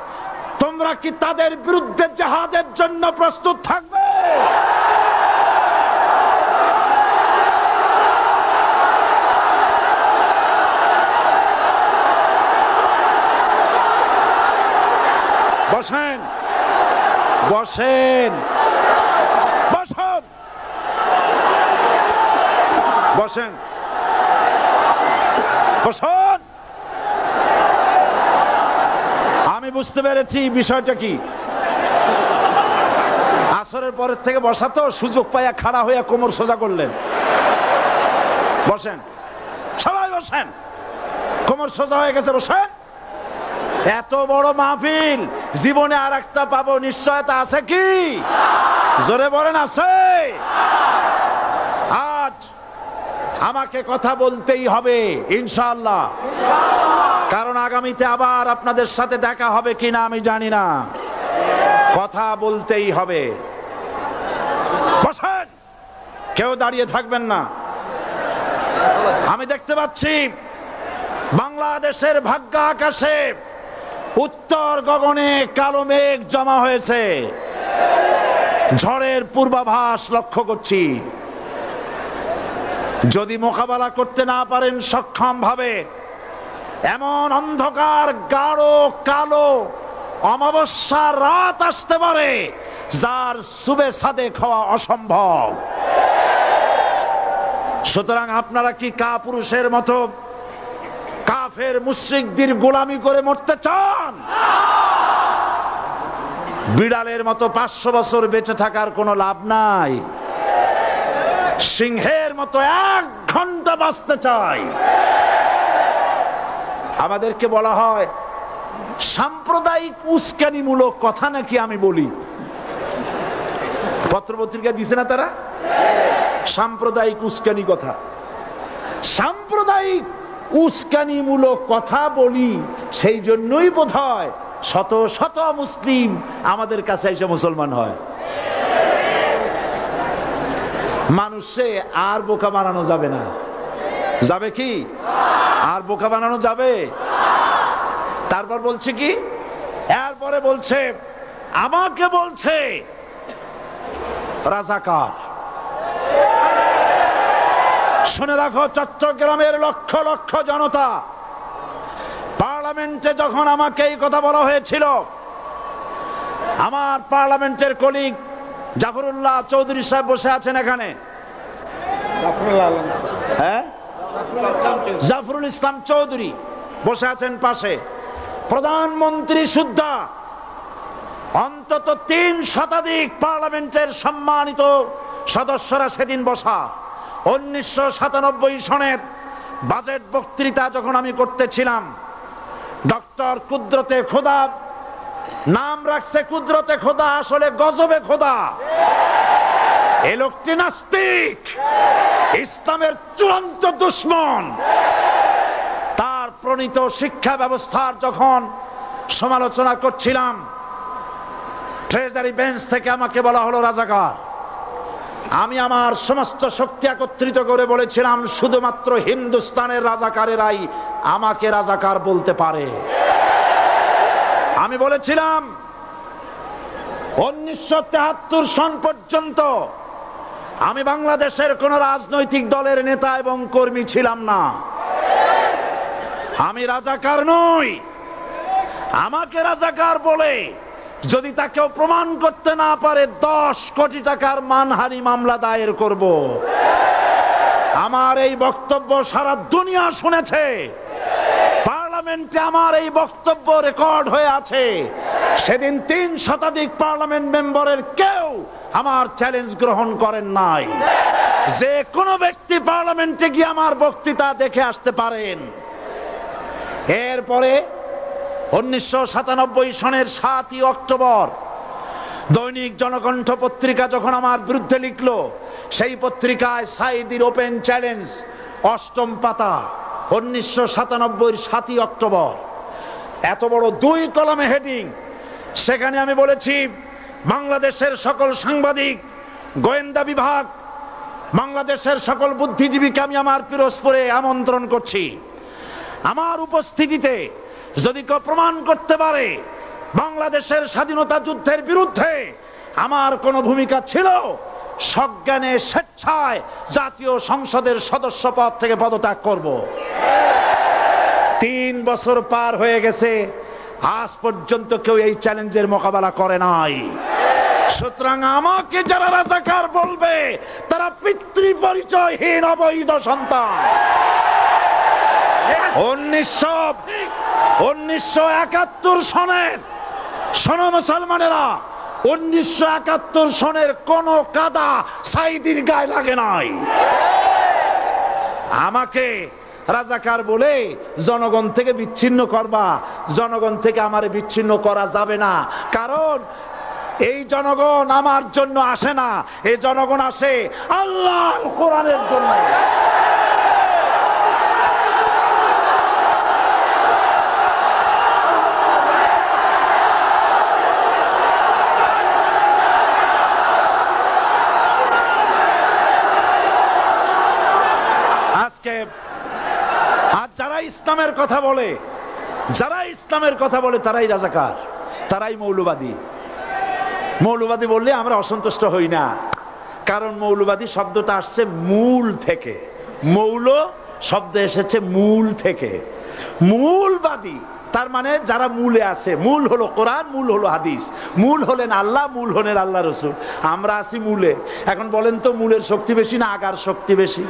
Speaker 1: তোমরা কি তাদের বিরুদ্ধে জিহাদের জন্য প্রস্তুত থাকবে? বসেন, বসেন, বসেন, বসেন, বসেন। আমি বুঝতে পেরেছি বিষয়টা কি। আসরের পরের থেকে বসা তো, সুযোগ পাইয়া খাড়া হইয়া কোমর সোজা করলেন। বসেন, সবাই বসেন। কোমর সোজা হয়ে গেছে, বসেন। এত বড় মাহফিল জীবনে আর একটা পাবো নিশ্চয়তা আছে কি? জোরে বলেন আছে? আজ আমাকে কথা বলতেই হবে ইনশাআল্লাহ, কারণ আগামীতে আবার আপনাদের সাথে দেখা হবে কিনা আমি জানি না। কথা বলতেই হবে। বসেন, কেউ দাঁড়িয়ে থাকবেন না। আমি দেখতে পাচ্ছি বাংলাদেশের ভাগ্য আকাশে উত্তর গগনে কালো মেঘ জমা হয়েছে, ঝড়ের পূর্বাভাস লক্ষ্য করছি। যদি মোকাবেলা করতে না পারেন সক্ষম ভাবে, এমন অন্ধকার গাঢ় কালো অমাবস্যার রাত আসতে পারে যার সুবে সাদেক হওয়া অসম্ভব। সুতরাং আপনারা কি কাপুরুষের মতো কাফের মুশরিকদের গোলামি করে মরতে চান? বিড়ালের মতো 500 বছর বেঁচে থাকার কোনো লাভ নাই। সিংহের মতো 1 ঘন্টা বাঁচতে চাই। আমাদেরকে বলা হয় সাম্প্রদায়িক উস্কানিমূলক কথা নাকি আমি বলি। পত্রপত্রিকা দিছে না তারা? সাম্প্রদায়িক উস্কানি কথা, সাম্প্রদায়িক উস্কানিমূলক কথা বলি। সেই জন্যই বোধহয় শত শত মুসলিম আমাদের কাছে এসে মুসলমান হয়। মানুষে আর বোকা বানানো যাবে না। যাবে কি? আর বোকা বানানো যাবে? তারপর বলছে কি? এরপরে বলছে আমাকে বলছে রাজাকার। শুনে রাখো চট্টগ্রামের লক্ষ লক্ষ জনতা, পার্লামেন্টে যখন আমাকে এই কথা বলা হয়েছিল, আমার পার্লামেন্টের কলিগ জাফরুল্লাহ চৌধুরী সাহেব বসে আছেন এখানে, হ্যাঁ, জাফরুল ইসলাম চৌধুরী বসে আছেন পাশে, প্রধানমন্ত্রী সুদ্ধা, অন্তত 3 শতাধিক পার্লামেন্টের সম্মানিত সদস্যরা সেদিন বসা। 1997 সনের বাজেট বক্তৃতা যখন আমি করতেছিলাম, ডক্টর কুদরতে খোদা, নাম রাখছে কুদরতে খোদা, আসলে গজবে খোদা। এই লোকটি নাস্তিক, ইসলামের চূড়ান্ত দুশমন। তার প্রণীত শিক্ষা ব্যবস্থার যখন সমালোচনা করছিলাম, ট্রেজারি বেঞ্চ থেকে আমাকে বলা হলো রাজাকার। আমি আমার সমস্ত শক্তি একত্রিত করে বলেছিলাম শুধুমাত্র হিন্দুস্তানের রাজাকারেরাই আমাকে রাজাকার বলতে পারে। আমি বলেছিলাম 1973 সন পর্যন্ত আমি বাংলাদেশের কোন রাজনৈতিক দলের নেতা এবং কর্মী ছিলাম না। আমি রাজাকার নই। আমাকে রাজাকার বলে যদি তাকেও প্রমাণ করতে না পারে 10 কোটি টাকার মানহানি মামলা দায়ের করব। আমার এই বক্তব্য সারা দুনিয়া শুনেছে। পার্লামেন্টে আমার এই বক্তব্য রেকর্ড হয়ে আছে। সেদিন 3 শতাধিক পার্লামেন্ট মেম্বারের কেউ আমার চ্যালেঞ্জ গ্রহণ করেন নাই। যে কোনো ব্যক্তি পার্লামেন্টে গিয়ে আমার বক্তৃতা দেখে আসতে পারেন। এরপরে 1997 সনের 7 অক্টোবর দৈনিক জনকণ্ঠ পত্রিকা যখন আমার বিরুদ্ধে লিখলো, সেই পত্রিকায় সাইদির ওপেন চ্যালেঞ্জ 8ম পাতা, 1997 7 অক্টোবর, এত বড় 2 কলমে হেডিং। সেখানে আমি বলেছি বাংলাদেশের সকল সাংবাদিক, গোয়েন্দা বিভাগ, বাংলাদেশের সকল বুদ্ধিজীবীকে আমি আমার পিরোজপুরে আমন্ত্রণ করছি। আমার উপস্থিতিতে যদি কেউ প্রমাণ করতে পারে বাংলাদেশের স্বাধীনতা যুদ্ধের বিরুদ্ধে আমার কোনো ভূমিকা ছিল, সজ্ঞানে স্বেচ্ছায় জাতীয় সংসদের সদস্য পদ থেকে পদত্যাগ করব। 3 বছর পার হয়ে গেছে, আজ পর্যন্ত কেউ এই চ্যালেঞ্জের মোকাবেলা করে নাই। সুতরাং আমাকে যারা রাজাকার বলবে তারা পিতৃ পরিচয়হীন অবৈধ সন্তান। 1971 সনের, শোনো মুসলমানেরা, 1971 সনের কোন কাদা সাইদির গায়ে লাগে নাই। আমাকে রাজাকার বলে জনগণ থেকে বিচ্ছিন্ন করবা, জনগণ থেকে আমারে বিচ্ছিন্ন করা যাবে না। কারণ এই জনগণ আমার জন্য আসে না, এই জনগণ আসে আল্লাহর কোরআনের জন্য। আজকে আজ যারা ইসলামের কথা বলে, যারা ইসলামের কথা বলে তারাই রাজাকার, তারাই মৌলবাদী। মৌলবাদী বললে আমরা অসন্তুষ্ট হই না, কারণ মৌলবাদী শব্দটা আসছে মূল থেকে। মৌল শব্দ এসেছে মূল থেকে। মূলবাদী তার মানে যারা মূলে আছে। মূল হলো কোরআন, মূল হলো হাদিস, মূল হলেন আল্লাহ, মূল হলেন আল্লাহ রসুল। আমরা আছি মূলে। এখন বলেন তো মূলের শক্তি বেশি না আগার শক্তি বেশি?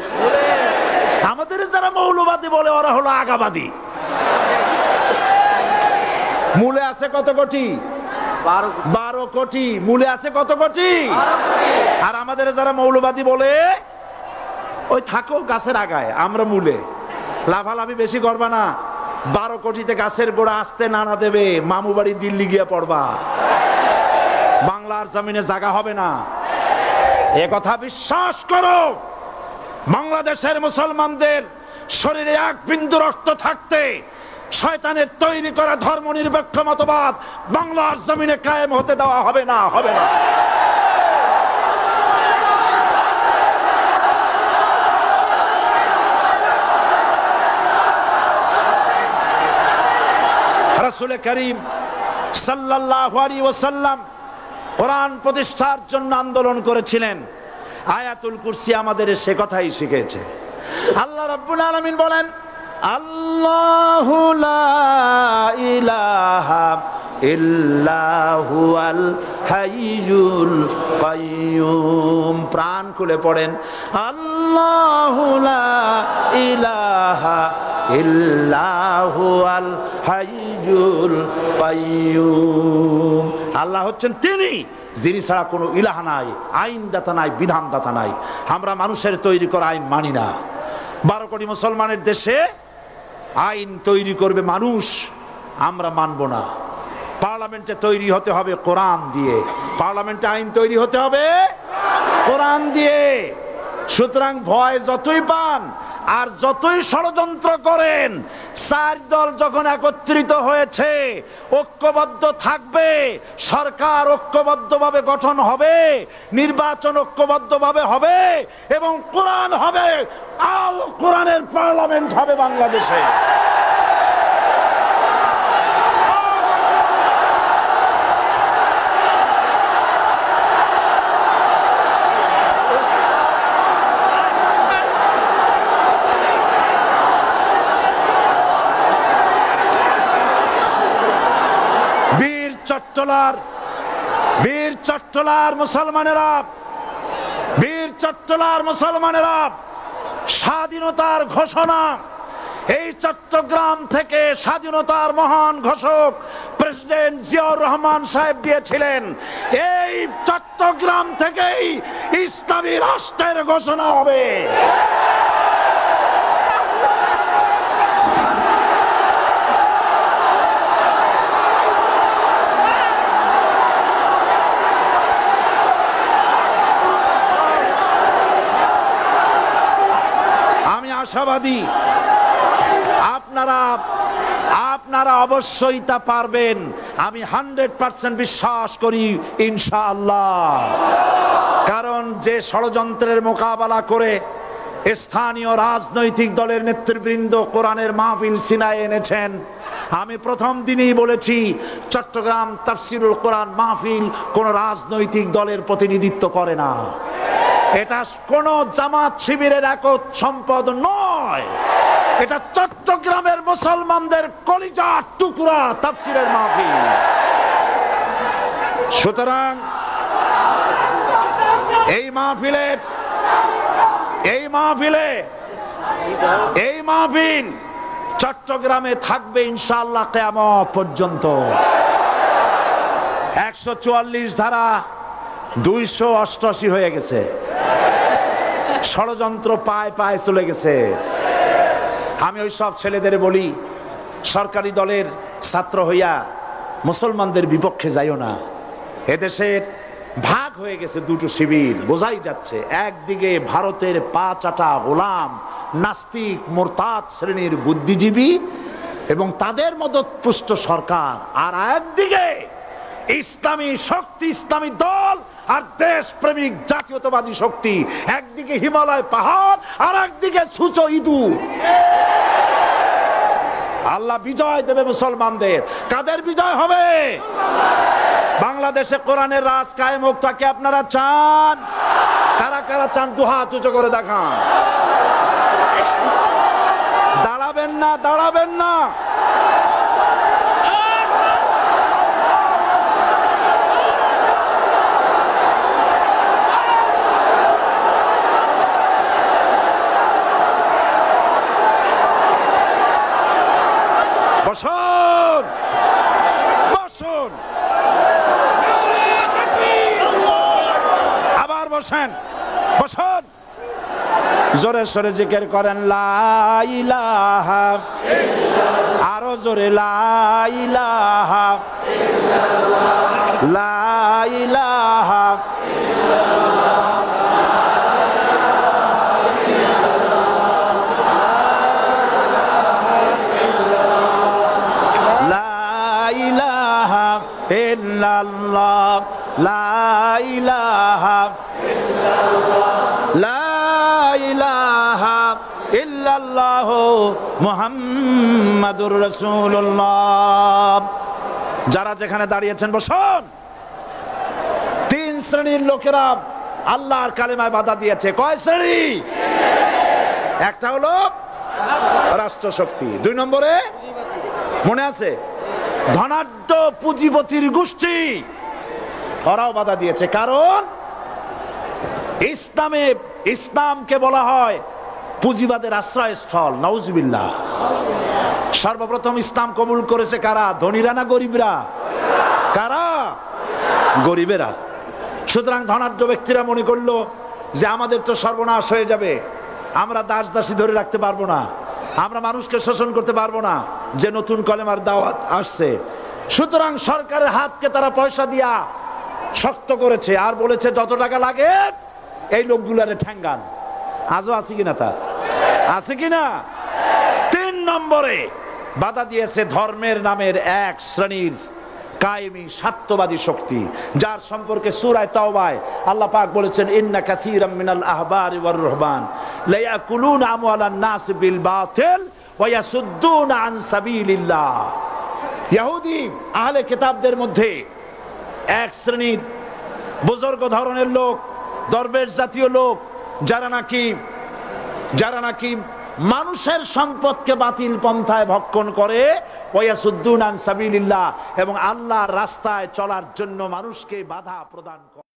Speaker 1: আমাদের যারা মৌলবাদী বলে ওরা হলো আগাবাদী। মূলে আছে কত কোটি? 12 কোটি। মূলে আছে কত কোটি? আর আমাদের যারা মৌলবাদী বলে ওই থাকো গাছের আগায়, আমরা মূলে। লাফালাফি বেশি করবা না, 12 কোটিতে গাছের গোড়া আসতে নানা দেবে, মামু বাড়ি দিল্লি গিয়ে পড়বা, বাংলার জমিনে জায়গা হবে না। এ কথা বিশ্বাস করো। বাংলাদেশের মুসলমানদের শরীরে এক বিন্দু রক্ত থাকতে শয়তানের তৈরি করা ধর্ম নিরপেক্ষ মতবাদ বাংলার জমিনে কায়েম হতে দেওয়া হবে না, হবে না। রাসূল করিম সাল্লাল্লাহু আলাইহি ওয়াসাল্লাম কোরআন প্রতিষ্ঠার জন্য আন্দোলন করেছিলেন। আয়াতুল কুরসি আমাদের সে কথাই শিখেছে। আল্লাহ রাব্বুল আলামিন বলেন, আল্লাহু লা ইলাহা ইল্লা হুয়াল হাইয়ুল কাইয়্যুম। প্রাণ খুলে পড়েন, আল্লাহু লা ইলাহা ইল্লা হুয়াল হাইয়ুল কাইয়্যুম। আল্লাহ হচ্ছেন তিনি যিনি ছাড়া কোনো ইলাহা নাই, আইনদাতা নাই, বিধানদাতা নাই। আমরা মানুষের তৈরি করা আইন মানি না। 12 কোটি মুসলমানের দেশে আইন তৈরি করবে মানুষ, আমরা মানব না। পার্লামেন্টে তৈরি হতে হবে কোরআন দিয়ে, পার্লামেন্টে আইন তৈরি হতে হবে কোরআন দিয়ে। সুতরাং ভয় যতই পান আর যতই ষড়যন্ত্র করেন, 4 দল যখন একত্রিত হয়েছে, ঐক্যবদ্ধ থাকবে, সরকার ঐক্যবদ্ধভাবে গঠন হবে, নির্বাচন ঐক্যবদ্ধভাবে হবে এবং কোরআন হবে, আল কোরআনের পার্লামেন্ট হবে বাংলাদেশে। বীর চট্টলার মুসলমানেরা, বীর চট্টলার মুসলমানেরা স্বাধীনতার ঘোষণা, এই চট্টগ্রাম থেকে স্বাধীনতার মহান ঘোষক প্রেসিডেন্ট জিয়াউর রহমান সাহেব দিয়েছিলেন। এই চট্টগ্রাম থেকেই ইসলামী রাষ্ট্রের ঘোষণা হবে। আশাবাদী আপনারা অবশ্যই তা পারবেন। আমি 100% বিশ্বাস করি ইনশাআল্লাহ। কারণ যে ষড়যন্ত্রের মোকাবেলা করে স্থানীয় রাজনৈতিক দলের নেতৃবৃন্দ কোরআনের মাহফিল সিনায় এনেছেন, আমি প্রথম দিনই বলেছি চট্টগ্রাম তাফসিরুল কোরআন মাহফিল কোন রাজনৈতিক দলের প্রতিনিধিত্ব করে না। এটা কোন জামাত শিবিরের একক সম্পদ নয়, এটা চট্টগ্রামের মুসলমানদের কলিজার টুকরা তাফসিরের মাহফিল। সুতরাং এই মাহফিল চট্টগ্রামে থাকবে ইনশাআল্লাহ কিয়ামত পর্যন্ত। 144 ধারা 288 হয়ে গেছে, ষড়যন্ত্র পায় পায় চলে গেছে। আমি ওই সব ছেলেদের বলি, সরকারি দলের ছাত্র হইয়া মুসলমানদের বিপক্ষে যাইও না। এদেশের ভাগ হয়ে গেছে দুটো শিবির, বোঝাই যাচ্ছে। একদিকে ভারতের পা চাটা গোলাম নাস্তিক মোরতাদ শ্রেণীর বুদ্ধিজীবী এবং তাদের মদতপুষ্ট সরকার, আর একদিকে ইসলামী শক্তি, ইসলামী দল আর দেশ প্রেমিক জাতীয়তাবাদী শক্তি। একদিকে হিমালয় পাহাড় আর একদিকে সূচো ইঁদুর। আল্লাহ বিজয় দেবে মুসলমানদের। কাদের বিজয় হবে? বাংলাদেশে কোরআনের রাজ কায়েম হোক, তাকে আপনারা চান? কারা কারা চান দু হাত উঁচু করে দেখান। দাঁড়াবেন না, দাঁড়াবেন না। বসুন, বসুন, আবার বসেন, বসুন। জোরে সোরে জিকির করেন লা ইলাহা, আরো জোরে লা ইলাহা, লা ইলাহা, ইল্লাল্লাহ, লা ইলাহা ইল্লাল্লাহ, লা ইলাহা ইল্লাল্লাহ মুহাম্মাদুর রাসূলুল্লাহ। যারা যেখানে দাঁড়িয়েছেন বসুন। তিন শ্রেণীর লোকেরা আল্লাহর কালেমায় বাধা দিয়েছে। কয় শ্রেণী? একটা হলো রাষ্ট্রশক্তি, দুই নম্বরে মনে আছে ধনাঢ্য পুঁজিপতির গোষ্ঠী, ওরাও বাধা দিয়েছে। কারণ ইসলামকে বলা হয় পুঁজিবাদের আশ্রয়স্থল। নাউজুবিল্লাহ। সর্বপ্রথম ইসলাম কবুল করেছে কারা? ধনীরা না গরিবরা? কারা? গরিবেরা। সুতরাং ধনাঢ্য ব্যক্তিরা মনে করলো যে আমাদের তো সর্বনাশ হয়ে যাবে, আমরা দাস দাসী ধরে রাখতে পারবো না, আমরা মানুষকে শোষণ করতে পারবো না, যে নতুন কলেমার দাওয়াত আসছে। সুতরাং সরকারের হাতকে তারা পয়সা দিয়া শক্ত করেছে আর বলেছে যত টাকা লাগে এই লোকগুলারে ঠ্যাঙ্গান। আজও আছে কিনা? তা আছে কিনা? তিন নম্বরে বাধা দিয়েছে ধর্মের নামের এক শ্রেণীর কায়েমি স্বার্থবাদী শক্তি, যার সম্পর্কে সূরা তাওবায় আল্লাহ পাক বলেছেন ইন্না কাসীরাম মিনাল আহবারি ওয়ার রুহবান লা ইয়াকুলুনা আমওয়ালান নাস বিল বাতিল ওয়া ইয়াসুদ্দুনা আন সাবিলিল্লাহ। ইহুদি আহলে কিতাবদের মধ্যে এক শ্রেণীর বুজুর্গ ধরনের লোক, দরবেশ জাতীয় লোক, যারা নাকি মানুষের সম্পদকে বাতিল পন্থায় ভক্ষণ করে, ওয়ায়াসুদ্দুনা আন সাবিলিল্লাহ, এবং আল্লাহর রাস্তায় চলার জন্য মানুষকে বাধা প্রদান করে।